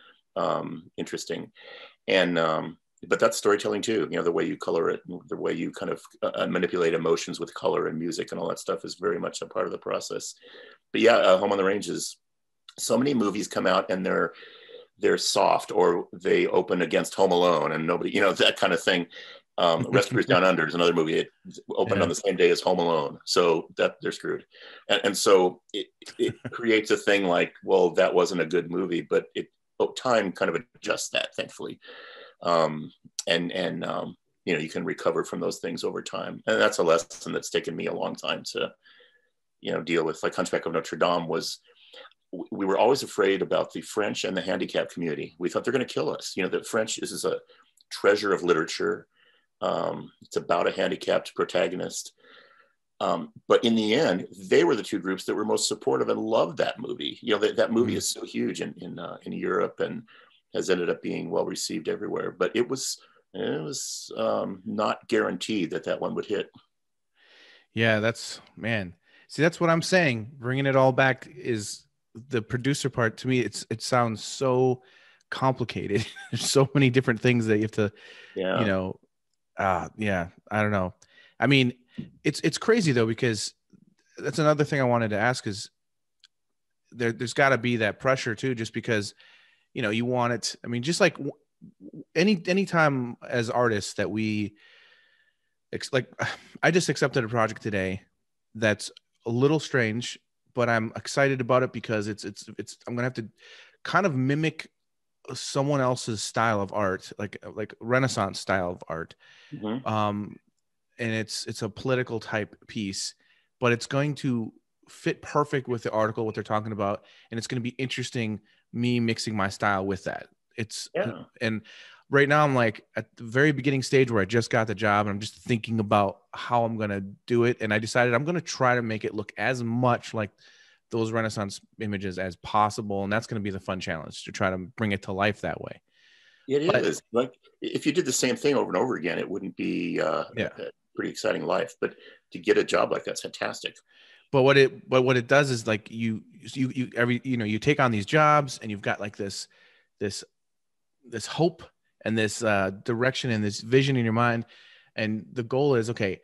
B: interesting. And, but that's storytelling too. You know, the way you color it, the way you kind of manipulate emotions with color and music and all that stuff is very much a part of the process. But yeah, Home on the Range is, so many movies come out and they're soft, or they open against Home Alone and nobody, you know, that kind of thing. Rescuers Down Under is another movie. It opened on the same day as Home Alone, so that they're screwed. And so it creates a thing like, well, that wasn't a good movie, but time kind of adjusts that, thankfully. You know, you can recover from those things over time. And that's a lesson that's taken me a long time to, you know, deal with. Like Hunchback of Notre Dame we were always afraid about the French and the handicapped community. We thought they're going to kill us. You know, the French is a treasure of literature. It's about a handicapped protagonist. But in the end, they were the two groups that were most supportive and loved that movie. You know, that movie is so huge in Europe and has ended up being well received everywhere. But it was not guaranteed that one would hit.
A: Yeah, that's what I'm saying. Bringing it all back is the producer part. To me, it sounds so complicated. There's so many different things that you have to, you know, I don't know. I mean, it's crazy though, because that's another thing I wanted to ask is there's got to be that pressure too, just because, you know, you want it. I mean, just like any time as artists that I just accepted a project today that's a little strange, but I'm excited about it because it's I'm gonna have to kind of mimic someone else's style of art, like Renaissance style of art. And it's a political type piece, but it's going to fit perfect with the article, what they're talking about, and it's going to be interesting, me mixing my style with that. And right now I'm like at the very beginning stage where I just got the job and I'm just thinking about how I'm going to do it. And I decided I'm going to try to make it look as much like those Renaissance images as possible. And that's going to be the fun challenge, to try to bring it to life that way.
B: It is. Like if you did the same thing over and over again, it wouldn't be a pretty exciting life. But to get a job like that's fantastic.
A: what it does is like you you take on these jobs and you've got like this hope and this direction and this vision in your mind. And the goal is, okay,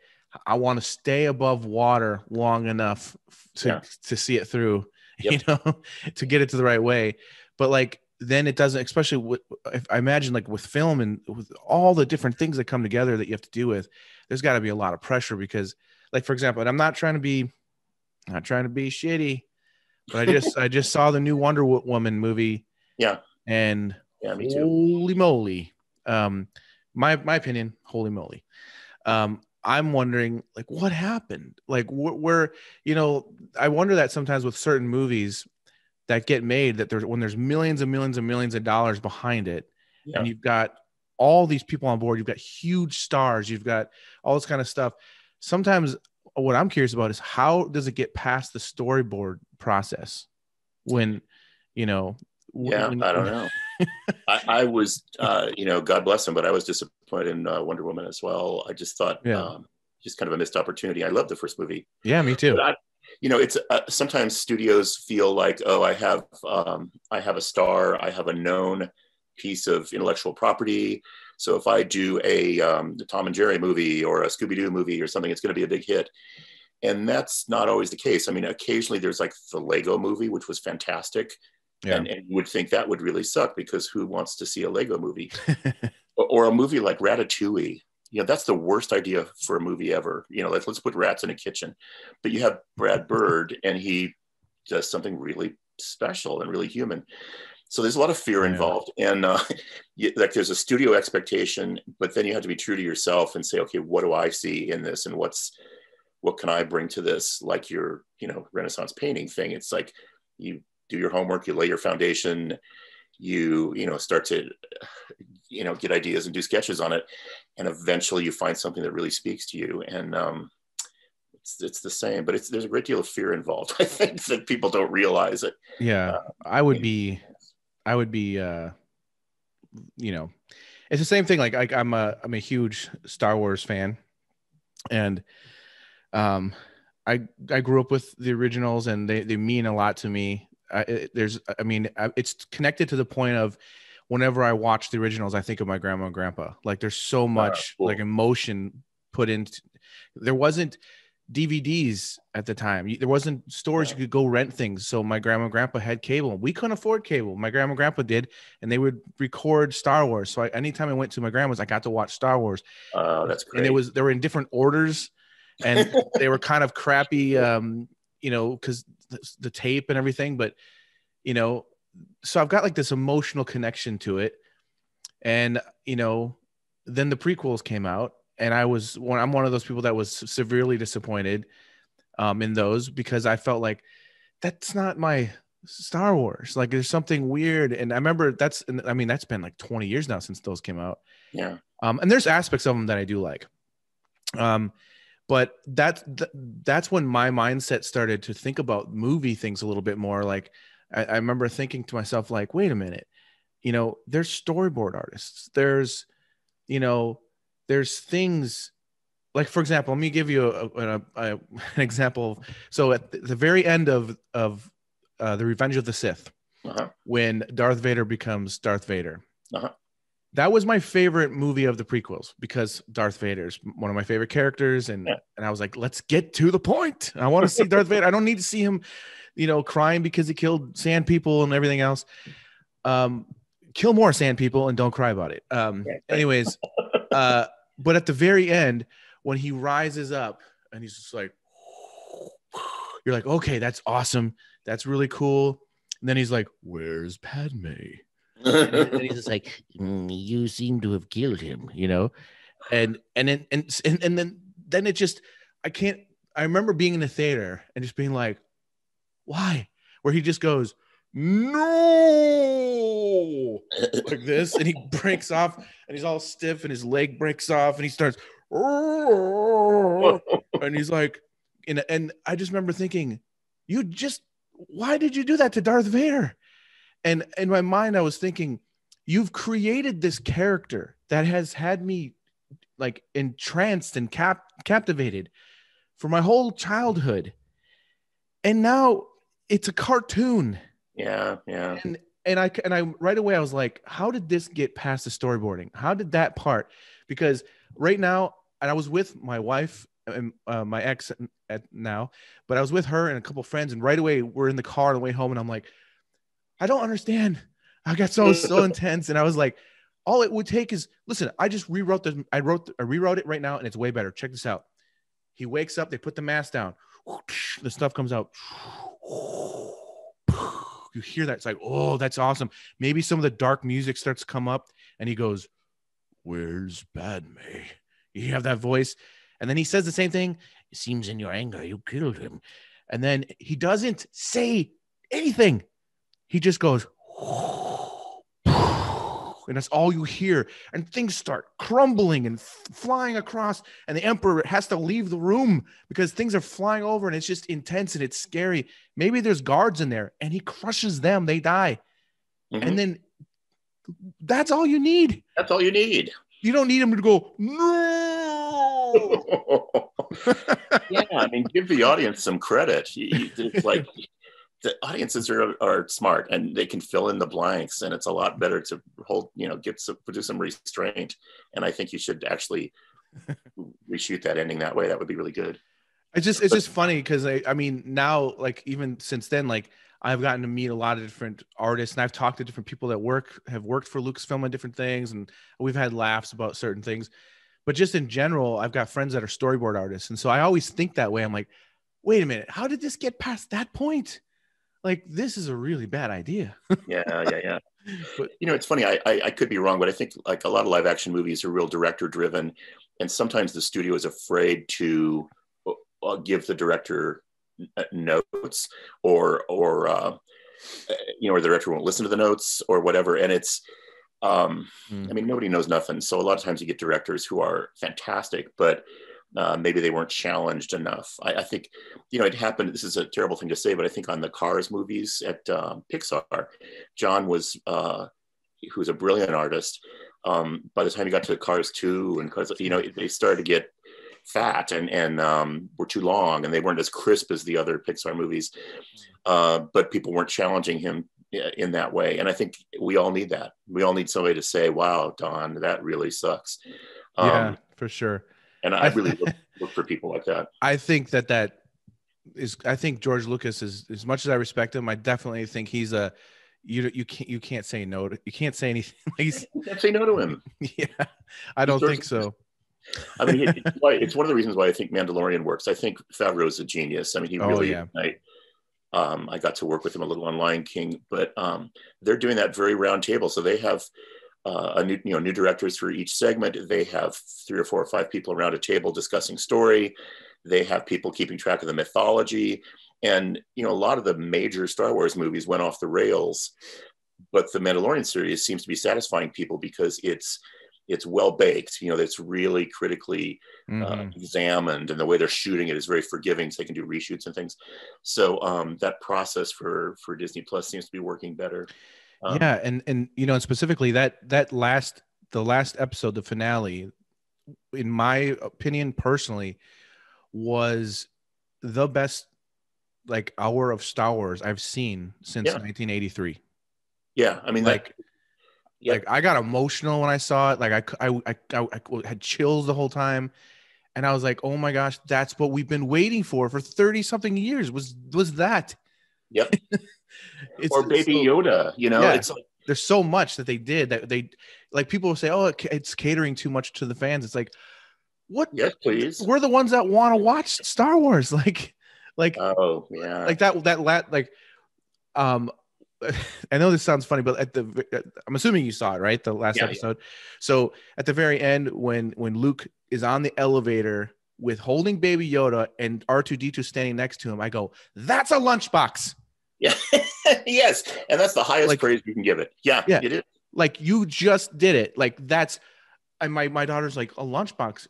A: I want to stay above water long enough to see it through, to get it to the right way. But like, then it doesn't, especially if I imagine like with film and with all the different things that come together that you have to do with, there's got to be a lot of pressure because, like, for example, and I'm not trying to be shitty, but I just saw the new Wonder Woman movie.
B: Yeah.
A: And
B: me too.
A: Holy moly. My opinion, holy moly. I'm wondering, like, what happened? Like, where, I wonder that sometimes with certain movies that get made, that when there's millions and millions and millions of dollars behind it, and you've got all these people on board, you've got huge stars, you've got all this kind of stuff. Sometimes what I'm curious about is how does it get past the storyboard process when, I don't
B: know. I was, God bless him, but I was disappointed in Wonder Woman as well. I just thought, just kind of a missed opportunity. I loved the first movie.
A: Yeah, me too.
B: But it's sometimes studios feel like, oh, I have a star, I have a known piece of intellectual property. So if I do the Tom and Jerry movie or a Scooby-Doo movie or something, it's going to be a big hit. And that's not always the case. I mean, occasionally there's like the Lego movie, which was fantastic. Yeah. And you would think that would really suck because who wants to see a Lego movie? or a movie like Ratatouille. That's the worst idea for a movie ever. Let's put rats in a kitchen. But you have Brad Bird and he does something really special and really human. So there's a lot of fear involved. And like there's a studio expectation, but then you have to be true to yourself and say, okay, what do I see in this? And what can I bring to this? Like your, Renaissance painting thing. It's like you do your homework, you lay your foundation, you start to, get ideas and do sketches on it. And eventually you find something that really speaks to you. And it's the same, but there's a great deal of fear involved. I think that people don't realize it.
A: Yeah. I would be, it's the same thing. Like I'm a huge Star Wars fan, and I grew up with the originals, and they mean a lot to me. It's connected to the point of whenever I watch the originals, I think of my grandma and grandpa. Like there's so much like emotion put into. There wasn't DVDs at the time. There wasn't stores you could go rent things. So my grandma and grandpa had cable. We couldn't afford cable. My grandma and grandpa did, and they would record Star Wars. So anytime I went to my grandma's, I got to watch Star Wars.
B: Oh, that's great.
A: And they were in different orders, and they were kind of crappy, because the tape and everything. But so I've got like this emotional connection to it, and then the prequels came out. And I'm one of those people that was severely disappointed in those, because I felt like that's not my Star Wars. Like there's something weird. And I remember that's been like 20 years now since those came out.
B: Yeah.
A: And there's aspects of them that I do like. But that's when my mindset started to think about movie things a little bit more. Like I remember thinking to myself, like, wait a minute, there's storyboard artists. There's things like, for example, let me give you an example. So at the very end of The Revenge of the Sith, when Darth Vader becomes Darth Vader, that was my favorite movie of the prequels, because Darth Vader is one of my favorite characters. And I was like, let's get to the point. I want to see Darth Vader. I don't need to see him, crying because he killed sand people and everything else. Kill more sand people and don't cry about it. Anyways, but at the very end, when he rises up and he's just like, you're like, okay, that's awesome. That's really cool. And then he's like, where's Padme? And he's just like, you seem to have killed him, and then it just, I remember being in the theater and just being like, why? Where he just goes, no, like this, and he breaks off and he's all stiff and his leg breaks off and he starts and he's like, and I just remember thinking, why did you do that to Darth Vader? And in my mind I was thinking, you've created this character that has had me like entranced and captivated for my whole childhood, And now it's a cartoon.
B: Yeah. Yeah.
A: And I right away I was like, how did this get past the storyboarding? How did that part? Because right now, and I was with my wife and my ex at now, but I was with her and a couple friends, and right away we're in the car on the way home, and I'm like, I don't understand. I got so intense, and I was like, all it would take is listen. I just rewrote I rewrote it right now, and it's way better. Check this out. He wakes up, they put the mask down, the stuff comes out. You hear that? It's like, oh, that's awesome. Maybe some of the dark music starts to come up, and he goes, "Where's Padme?" You have that voice, and then he says the same thing. It seems in your anger you killed him, and then he doesn't say anything. He just goes, and that's all you hear. And things start crumbling and flying across, and the Emperor has to leave the room because things are flying over, and it's just intense and it's scary. Maybe there's guards in there, and he crushes them. They die. Mm-hmm. And then that's all you need.
B: That's all you need.
A: You don't need him to go, no.
B: Yeah, I mean, give the audience some credit. It's like the audiences are smart, and they can fill in the blanks, and it's a lot better to produce some restraint. And I think you should actually reshoot that ending that way. That would be really good.
A: It's just funny because I mean, now, like, even since then, like, I've gotten to meet a lot of different artists, and I've talked to different people that have worked for Lucasfilm on different things, and we've had laughs about certain things. But just in general, I've got friends that are storyboard artists, and so I always think that way. I'm like, wait a minute, how did this get past that point? Like, this is a really bad idea.
B: Yeah. But it's funny. I could be wrong, but I think like a lot of live action movies are real director driven, and sometimes the studio is afraid to give the director notes, or the director won't listen to the notes or whatever. And it's, I mean, nobody knows nothing. So a lot of times you get directors who are fantastic, but maybe they weren't challenged enough. I think, it happened. This is a terrible thing to say, but I think on the Cars movies at Pixar, John was, who's a brilliant artist. By the time he got to Cars 2 and Cars, they started to get fat and were too long, and they weren't as crisp as the other Pixar movies. But people weren't challenging him in that way. And I think we all need that. We all need somebody to say, wow, Don, that really sucks.
A: Yeah, for sure.
B: And I really look for people like that.
A: I think that is, I think George Lucas is, as much as I respect him, I definitely think he's you can't say no to, you can't say anything.
B: You can't say no to him.
A: Yeah, I don't think so.
B: I mean, it's one of the reasons why I think Mandalorian works. I think Favreau's a genius. I mean, he really, I got to work with him a little on Lion King, but they're doing that very round table. So they have new directors for each segment. They have 3 or 4 or 5 people around a table discussing story. They have people keeping track of the mythology. And, a lot of the major Star Wars movies went off the rails, but the Mandalorian series seems to be satisfying people because it's well baked. It's really critically examined, and the way they're shooting it is very forgiving, so they can do reshoots and things. So that process for Disney Plus seems to be working better.
A: Yeah, and specifically the last episode, the finale, in my opinion, personally, was the best hour of Star Wars I've seen since 1983.
B: Yeah, I mean,
A: I got emotional when I saw it. Like I had chills the whole time, and I was like, "Oh my gosh, that's what we've been waiting for 30 something years." Was that?
B: Yep. Or Baby Yoda, it's like,
A: there's so much that they did that they, like, people will say, "Oh, it's catering too much to the fans." It's like, what?
B: Yes, please.
A: We're the ones that want to watch Star Wars,
B: oh yeah,
A: I know this sounds funny, but I'm assuming you saw it, right? The last episode. Yeah. So at the very end, when Luke is on the elevator with holding Baby Yoda and R2-D2 standing next to him, I go, "That's a lunchbox."
B: Yeah. Yes. And that's the highest praise you can give it. Yeah. It is.
A: Like, you just did it. Like, that's, and my daughter's like, "A lunchbox."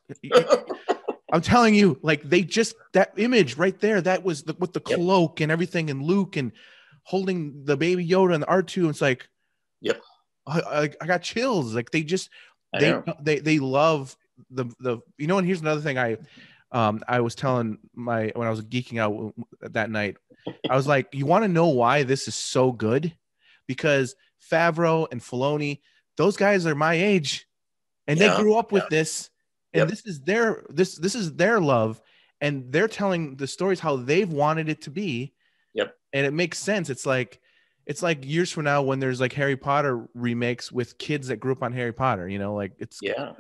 A: I'm telling you, they just, that image right there, that was with the cloak and everything, and Luke and holding the Baby Yoda and the R2. It's like,
B: yep.
A: I got chills. Like, they just, they love the, and here's another thing I was telling when I was geeking out that night, I was like, you want to know why this is so good? Because Favreau and Filoni, those guys are my age, and they grew up with this, and this is their love, and they're telling the stories how they've wanted it to be.
B: Yep.
A: And it makes sense. It's like years from now when there's like Harry Potter remakes with kids that grew up on Harry Potter, you know, like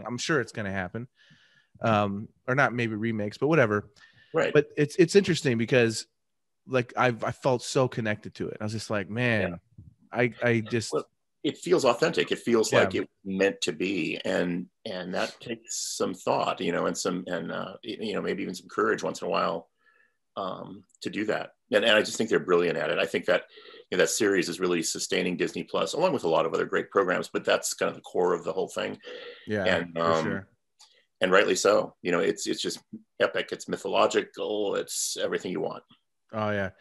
A: I'm sure it's going to happen. Or not maybe remakes, but whatever.
B: Right.
A: But it's interesting because like I felt so connected to it. I was just like, man, I just,
B: well, it feels authentic. It feels like it meant to be. And that takes some thought, you know, and you know, maybe even some courage once in a while to do that. And I just think they're brilliant at it. I think that, you know, that series is really sustaining Disney Plus, along with a lot of other great programs, but that's kind of the core of the whole thing.
A: Yeah,
B: and
A: for sure.
B: And rightly so. You know, it's just epic. It's mythological. It's everything you want.
A: Oh yeah,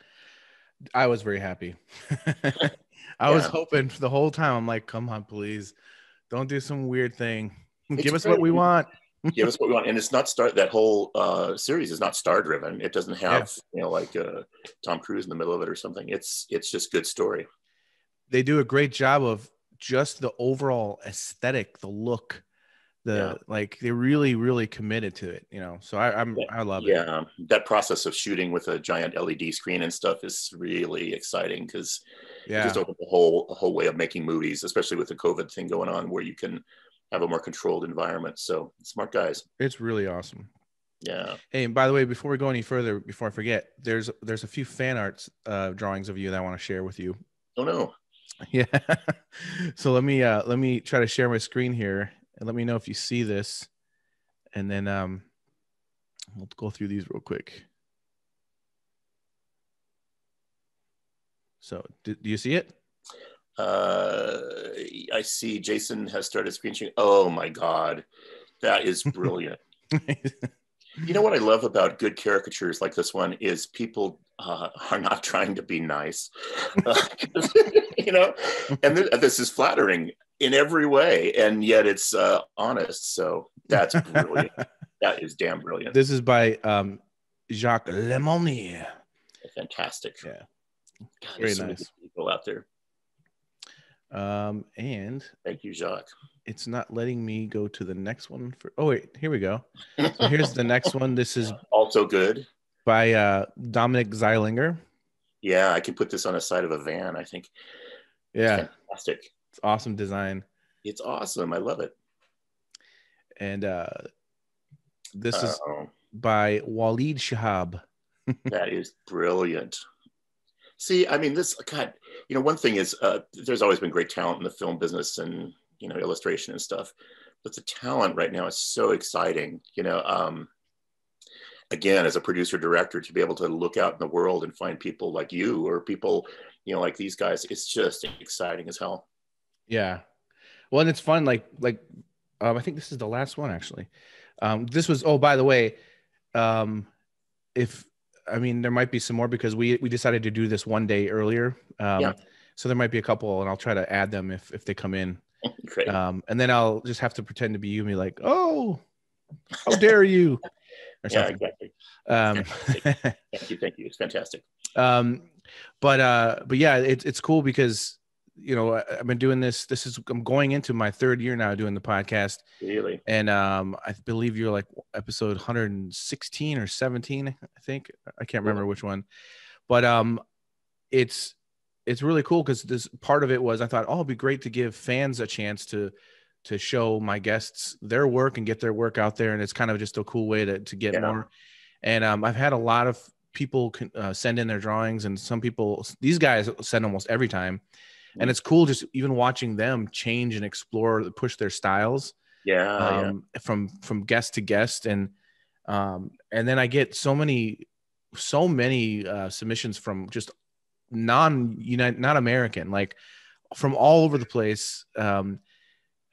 A: I was very happy. I was hoping for the whole time. I'm like, come on, please, don't do some weird thing. Give us what we want.
B: Give us what we want. And it's not that whole series is not star driven. It doesn't have you know, like Tom Cruise in the middle of it or something. It's just good story.
A: They do a great job of just the overall aesthetic, the look, like they really committed to it, you know. So I love it.
B: Yeah, that process of shooting with a giant LED screen and stuff is really exciting because it just opened a whole way of making movies, especially with the COVID thing going on, where you can have a more controlled environment. So smart guys.
A: It's really awesome.
B: Yeah.
A: Hey, and by the way, before we go any further, before I forget, there's a few fan arts drawings of you that I want to share with you.
B: Oh no.
A: Yeah. So let me try to share my screen here and let me know if you see this, and then we'll go through these real quick. So do you see it?
B: I see Jason has started screen sharing. Oh my God, that is brilliant. You know what I love about good caricatures like this one is people are not trying to be nice, you know, and this is flattering in every way, and yet it's honest. So that's brilliant. That is damn brilliant.
A: This is by Jacques Lemonnier.
B: Fantastic.
A: Yeah.
B: God, very so nice people out there.
A: And
B: thank you, Jacques.
A: It's not letting me go to the next one for. Oh wait, here we go. So here's the next one. This is
B: also good
A: by Dominic Zeilinger.
B: Yeah, I can put this on the side of a van, I think.
A: Yeah,
B: it's fantastic.
A: It's awesome design.
B: It's awesome. I love it.
A: And this is by Waleed Shahab.
B: That is brilliant. See, I mean, God, you know, one thing is there's always been great talent in the film business and, you know, illustration and stuff, but the talent right now is so exciting, you know, again, as a producer director, to be able to look out in the world and find people like you or people, you know, like these guys, it's just exciting as hell.
A: Yeah. Well, and it's fun. Like I think this is the last one, actually. This was, oh, by the way, there might be some more because we decided to do this one day earlier. So there might be a couple, and I'll try to add them if they come in.
B: Great.
A: And then I'll just have to pretend to be you and be like, oh, how dare you? Or something.
B: Yeah, exactly. Thank you. It's fantastic.
A: But yeah, it's cool because, you know, I've been doing this. I'm going into my third year now doing the podcast.
B: Really?
A: And I believe you're like episode 116 or 17, I think. I can't remember which one. But it's really cool because this part of it was I thought, oh, it'd be great to give fans a chance to show my guests their work and get their work out there. And it's kind of just a cool way to get more. And I've had a lot of people send in their drawings, and some people, these guys send almost every time. And it's cool just even watching them change and explore, push their styles. From guest to guest. And then I get so many submissions from just not American, like from all over the place. And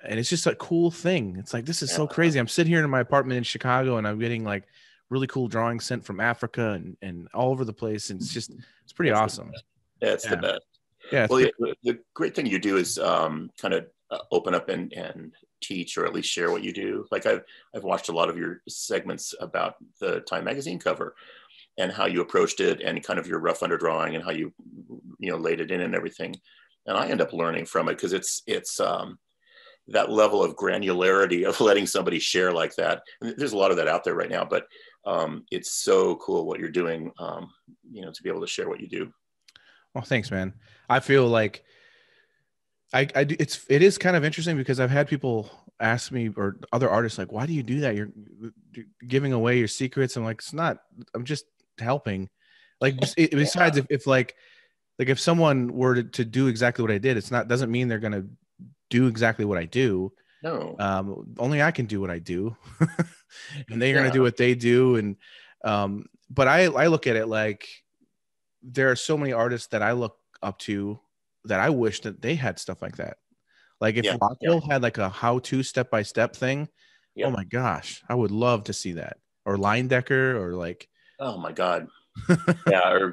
A: it's just a cool thing. It's like, this is so crazy. I'm sitting here in my apartment in Chicago and I'm getting like really cool drawings sent from Africa and all over the place. And it's pretty awesome.
B: That's the best.
A: Yeah.
B: Well, the great thing you do is kind of open up and teach, or at least share what you do. Like I've watched a lot of your segments about the Time magazine cover, and how you approached it and kind of your rough underdrawing and how you laid it in and everything. And I end up learning from it because it's that level of granularity of letting somebody share like that. And there's a lot of that out there right now, but it's so cool what you're doing, to be able to share what you do.
A: Well, thanks, man. I feel like I do. It is kind of interesting because I've had people ask me, or other artists, like, why do you do that? You're giving away your secrets. I'm like, it's not, I'm just helping. Like, besides, if someone were to do exactly what I did, doesn't mean they're going to do exactly what I do.
B: No.
A: Only I can do what I do. And they're going to do what they do. And, but I look at it like there are so many artists that I look up to that I wish that they had stuff like that. Like if Rockwell had like a how-to step-by-step thing, oh my gosh, I would love to see that. Or Leyendecker, or like, oh
B: my God. Yeah. Or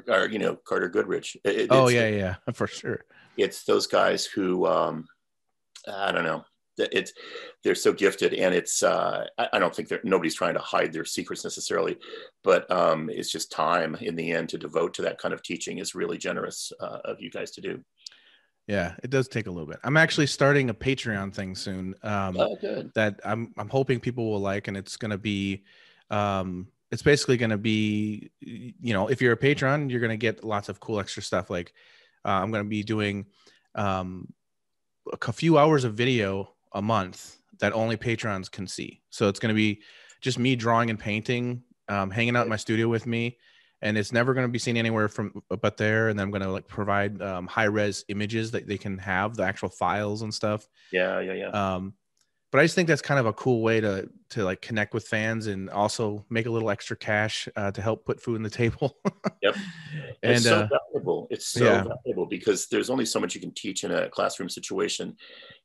B: Carter Goodrich.
A: Yeah, for sure.
B: It's those guys who, I don't know. They're so gifted, and it's I don't think nobody's trying to hide their secrets necessarily, but it's just time in the end to devote to that kind of teaching is really generous of you guys to do.
A: Yeah, it does take a little bit. I'm actually starting a Patreon thing soon.
B: Good.
A: That I'm hoping people will like, and it's gonna be, it's basically gonna be, if you're a patron, you're gonna get lots of cool extra stuff. Like, I'm gonna be doing a few hours of video a month that only patrons can see. So it's gonna be just me drawing and painting, hanging out in my studio with me. And it's never going to be seen anywhere but there. And then I'm going to like provide high res images that they can have, the actual files and stuff.
B: Yeah.
A: But I just think that's kind of a cool way to like connect with fans and also make a little extra cash to help put food on the table.
B: Yep. And it's so valuable. It's so valuable because there's only so much you can teach in a classroom situation.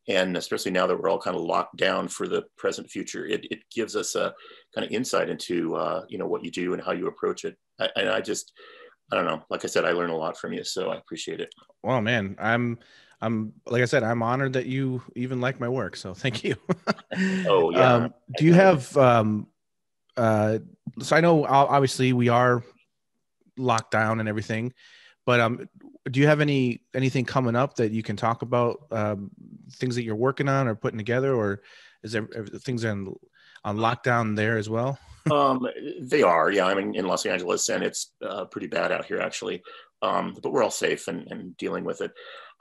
B: And especially now that we're all kind of locked down for the present future, it gives us a kind of insight into, what you do and how you approach it. And I don't know, like I said, I learn a lot from you, so I appreciate it.
A: Well, man, I'm like I said, I'm honored that you even like my work. So thank you.
B: Oh yeah.
A: Do you have, so I know obviously we are locked down and everything, but do you have anything coming up that you can talk about, things that you're working on or putting together, or is there things on lockdown there as well?
B: They are, yeah. I'm in Los Angeles, and it's pretty bad out here actually, but we're all safe and dealing with it.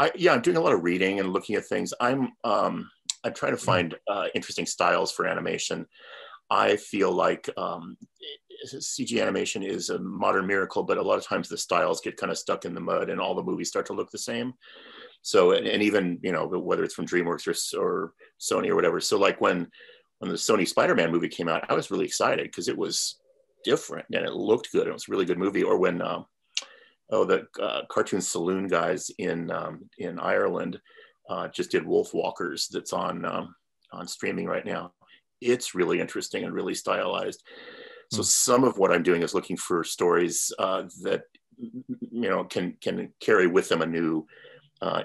B: I'm doing a lot of reading and looking at things. I'm trying to find interesting styles for animation. I feel like CG animation is a modern miracle, but a lot of times the styles get kind of stuck in the mud and all the movies start to look the same. So, and even, whether it's from DreamWorks or Sony or whatever. So like when the Sony Spider-Man movie came out, I was really excited because it was different and it looked good. It was a really good movie. Or when, the Cartoon Saloon guys in Ireland just did Wolf Walkers that's on streaming right now. It's really interesting and really stylized. So some of what I'm doing is looking for stories that, can carry with them a new,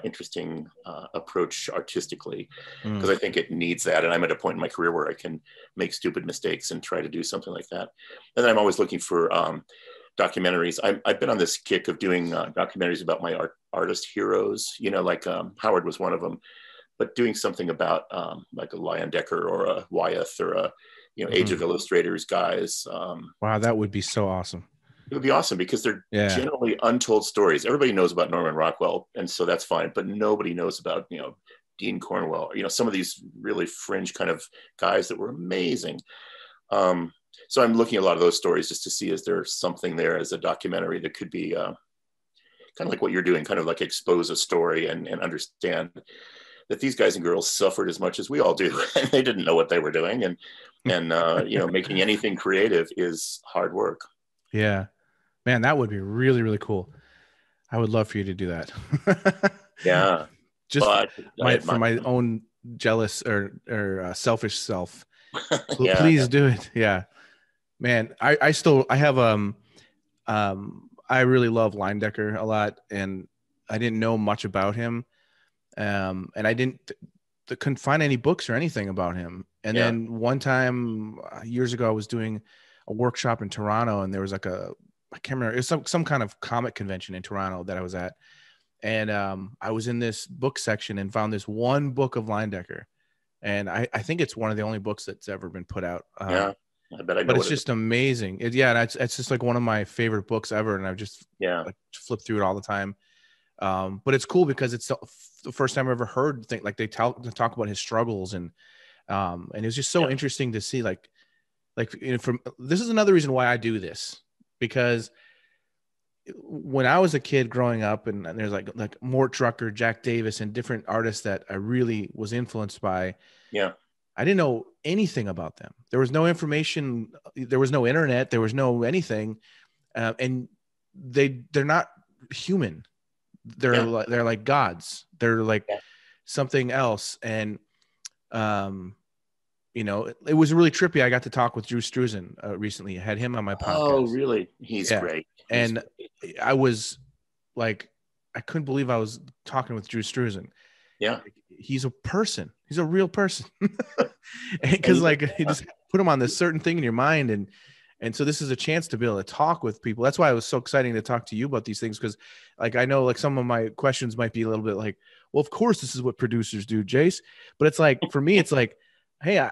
B: interesting approach artistically, because I think it needs that. And I'm at a point in my career where I can make stupid mistakes and try to do something like that. And then I'm always looking for documentaries. I've been on this kick of doing documentaries about my artist heroes, like Howard was one of them, but doing something about like a Leyendecker or a Wyeth or a Age of Illustrators guys.
A: Wow, that would be so awesome.
B: It would be awesome because they're generally untold stories. Everybody knows about Norman Rockwell, and so that's fine, but nobody knows about Dean Cornwell, some of these really fringe kind of guys that were amazing. So I'm looking at a lot of those stories just to see, is there something there as a documentary that could be kind of like what you're doing, kind of like expose a story and understand that these guys and girls suffered as much as we all do, and they didn't know what they were doing. And making anything creative is hard work.
A: Yeah, man, that would be really, really cool. I would love for you to do that.
B: Yeah.
A: Just for my own jealous or selfish self.
B: Yeah.
A: Please do it. Yeah, man. I have I really love Leyendecker a lot, and I didn't know much about him. And I couldn't find any books or anything about him. And then one time years ago, I was doing a workshop in Toronto, and there was like a I can't remember. It was some kind of comic convention in Toronto that I was at. And I was in this book section and found this one book of Leyendecker. And I think it's one of the only books that's ever been put out.
B: Yeah, I bet I know
A: but
B: what
A: it's
B: it is.
A: just amazing. It's just like one of my favorite books ever. And I've just like flip through it all the time. But it's cool because it's the first time I ever heard like they talk about his struggles. And it was just so interesting to see like from this is another reason why I do this, because when I was a kid growing up, and there's like Mort Drucker, Jack Davis, and different artists that I really was influenced by.
B: Yeah.
A: I didn't know anything about them. There was no information. There was no internet. There was no anything. And they're not human. They're like gods. They're like something else. And, it was really trippy. I got to talk with Drew Struzan recently. I had him on my podcast.
B: Oh, really? He's great.
A: And I was like, I couldn't believe I was talking with Drew Struzan.
B: Yeah.
A: He's a person. He's a real person. Because like you just put him on this certain thing in your mind. And so this is a chance to be able to talk with people. That's why it was so exciting to talk to you about these things. Because like, I know like some of my questions might be a little bit like, well, of course this is what producers do, Jace. But it's like, for me, it's like, hey, I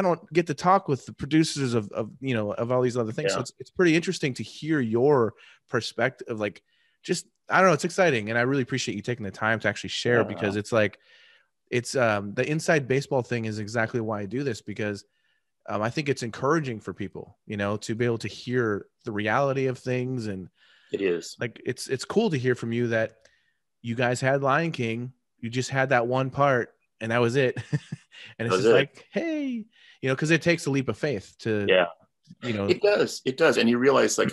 A: don't get to talk with the producers of all these other things. So it's pretty interesting to hear your perspective. Like, just, I don't know, it's exciting. And I really appreciate you taking the time to actually share, because it's like, it's the inside baseball thing is exactly why I do this, because I think it's encouraging for people, to be able to hear the reality of things. And
B: it is
A: like, it's cool to hear from you that you guys had Lion King. You just had that one part and that was it. And it's just like, hey, because it takes a leap of faith to,
B: it does. And you realize like,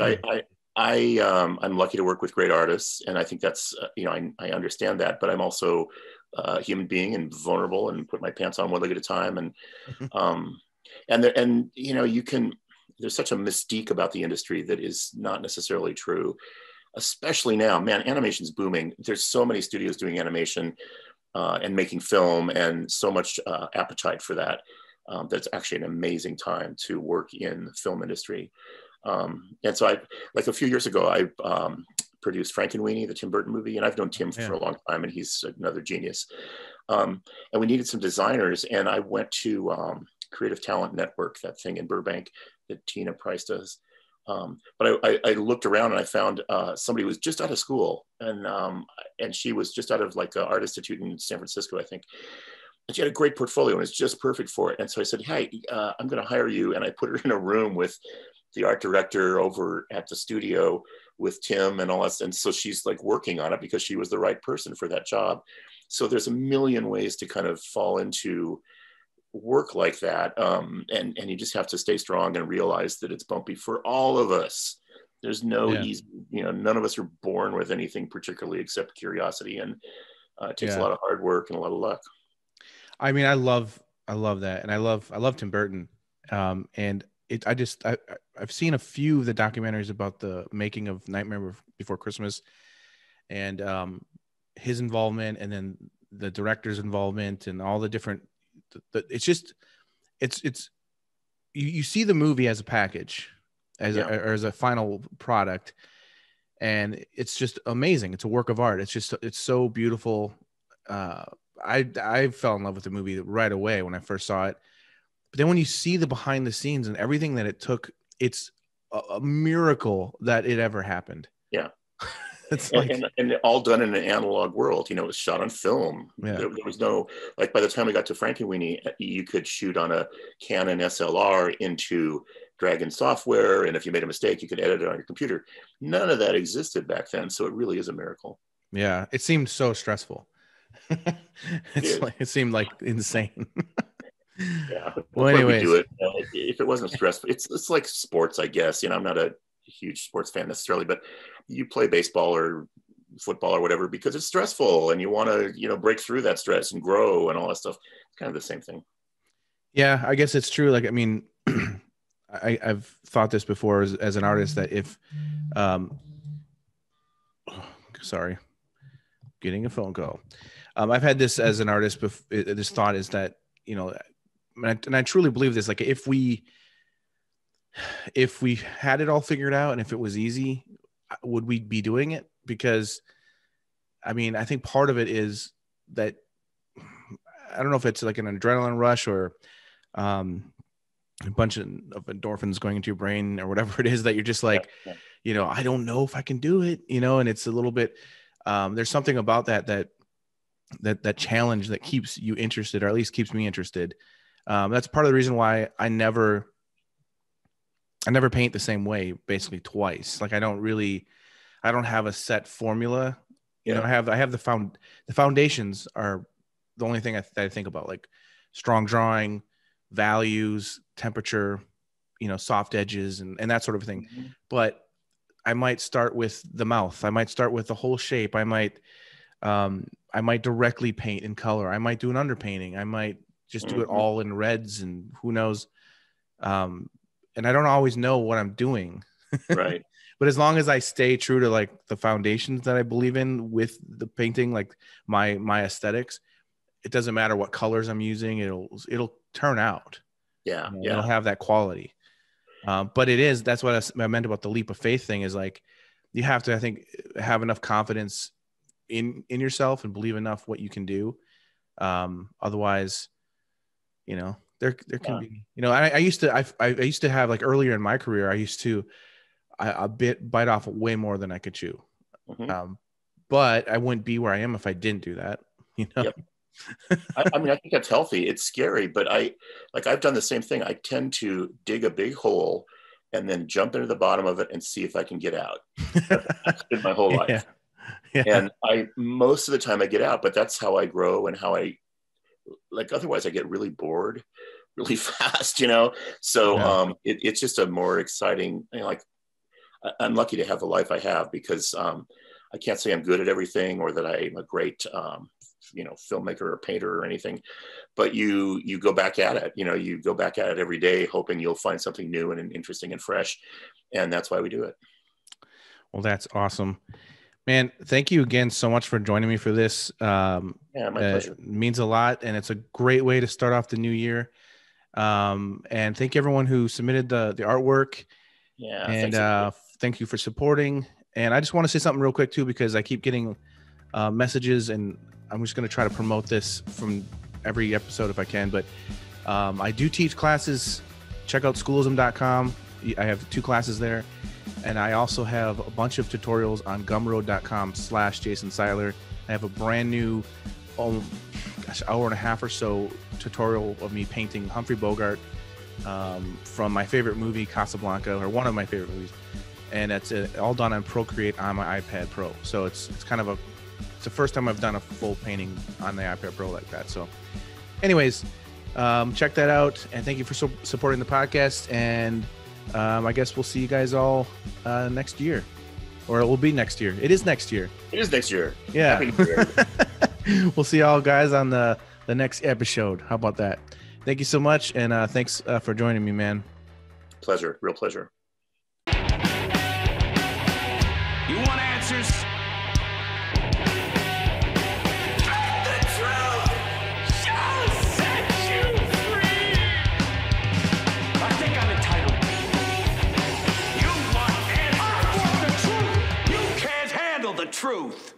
B: I'm lucky to work with great artists. And I think that's, I understand that, but I'm also a human being and vulnerable and put my pants on one leg at a time. And, there's such a mystique about the industry that is not necessarily true, especially now, man, animation's booming. There's so many studios doing animation and making film, and so much appetite for that. That's actually an amazing time to work in the film industry. And so like a few years ago, I produced Frankenweenie, the Tim Burton movie, and I've known Tim for a long time, and he's another genius. And we needed some designers, and I went to Creative Talent Network, that thing in Burbank that Tina Price does. But I looked around and I found somebody who was just out of school, and she was just out of like an art institute in San Francisco, I think. And she had a great portfolio and it's just perfect for it. And so I said, hey, I'm going to hire you. And I put her in a room with the art director over at the studio with Tim and all that. And so she's like working on it because she was the right person for that job. So there's a million ways to kind of fall into work like that. And you just have to stay strong and realize that it's bumpy for all of us. There's no easy, none of us are born with anything particularly except curiosity. And it takes a lot of hard work and a lot of luck.
A: I mean, I love that. And I love Tim Burton. And I've seen a few of the documentaries about the making of Nightmare Before Christmas, and his involvement, and then the director's involvement, and all the different, it's just, you see the movie as a package, as a final product. And it's just amazing. It's a work of art. It's so beautiful. I fell in love with the movie right away when I first saw it. But then when you see the behind the scenes and everything that it took, it's a miracle that it ever happened.
B: Yeah.
A: It's
B: and all done in an analog world. It was shot on film.
A: Yeah.
B: There was no, like, by the time we got to Frankenweenie, you could shoot on a Canon SLR into Dragon software. And if you made a mistake, you could edit it on your computer. None of that existed back then. So it really is a miracle.
A: Yeah. It seemed so stressful. It seemed like insane.
B: Yeah.
A: Well, anyways,
B: we do it. If it wasn't stressful, it's like sports, I guess. I'm not a huge sports fan necessarily, but you play baseball or football or whatever because it's stressful and you want to, break through that stress and grow and all that stuff. It's kind of the same thing. Yeah,
A: I guess it's true. Like, I mean, I've thought this before as an artist that if, sorry, getting a phone call. I've had this as an artist. This thought is that, and I truly believe this, like if we if we had it all figured out and if it was easy, would we be doing it? Because I mean, I think part of it is that I don't know if it's like an adrenaline rush or a bunch of endorphins going into your brain or whatever it is that you're just like, you know, I don't know if I can do it, you know, and it's a little bit, there's something about that challenge that keeps you interested, or at least keeps me interested. That's part of the reason why I never paint the same way, basically twice. Like I don't have a set formula. You know, I have the foundations are the only thing that I think about, like strong drawing, values, temperature, you know, soft edges and that sort of thing. Mm-hmm. But I might start with the mouth. I might start with the whole shape. I might directly paint in color. I might do an underpainting. I might just do it all in reds and who knows. And I don't always know what I'm doing.
B: Right.
A: But as long as I stay true to like the foundations that I believe in with the painting, like my aesthetics, it doesn't matter what colors I'm using. It'll turn out.
B: Yeah.
A: You know, it'll have that quality. But that's what I meant about the leap of faith thing, is like, you have to, I think, have enough confidence in yourself and believe enough what you can do. Otherwise, you know, there can be, you know, I used to have, like, earlier in my career, I bite off way more than I could chew. Mm-hmm. But I wouldn't be where I am if I didn't do that, you know?
B: Yep. I mean, I think that's healthy. It's scary, but I've done the same thing. I tend to dig a big hole and then jump into the bottom of it and see if I can get out. That's been my whole life. Yeah. And most of the time I get out, but that's how I grow and how otherwise I get really bored really fast, you know? So it's just a more exciting, you know, like, I'm lucky to have the life I have, because I can't say I'm good at everything or that I'm a great, you know, filmmaker or painter or anything, but you go back at it, you know, you go back at it every day, hoping you'll find something new and interesting and fresh. And that's why we do it.
A: Well, that's awesome, man. Thank you again so much for joining me for this.
B: My pleasure.
A: It means a lot. And it's a great way to start off the new year. And thank you everyone who submitted the artwork.
B: Yeah.
A: And thank you for supporting. And I just want to say something real quick too, because I keep getting messages, and I'm just going to try to promote this from every episode if I can. But I do teach classes. Check out schoolism.com. I have 2 classes there. And I also have a bunch of tutorials on gumroad.com/jasonseiler. I have a brand new, hour and a half or so tutorial of me painting Humphrey Bogart from my favorite movie, Casablanca, or one of my favorite movies. And it's all done on Procreate on my iPad Pro. So it's kind of it's the first time I've done a full painting on the iPad Pro like that. So anyways, check that out. And thank you for supporting the podcast. And I guess we'll see you guys all next year. Or it will be next year. It is next year.
B: It is next year.
A: Yeah. We'll see y'all guys on the next episode. How about that? Thank you so much. And thanks for joining me, man.
B: Pleasure. Real pleasure.
C: You want answers? The truth shall set you free. I think I'm entitled. You want answers? I want the truth. You can't handle the truth.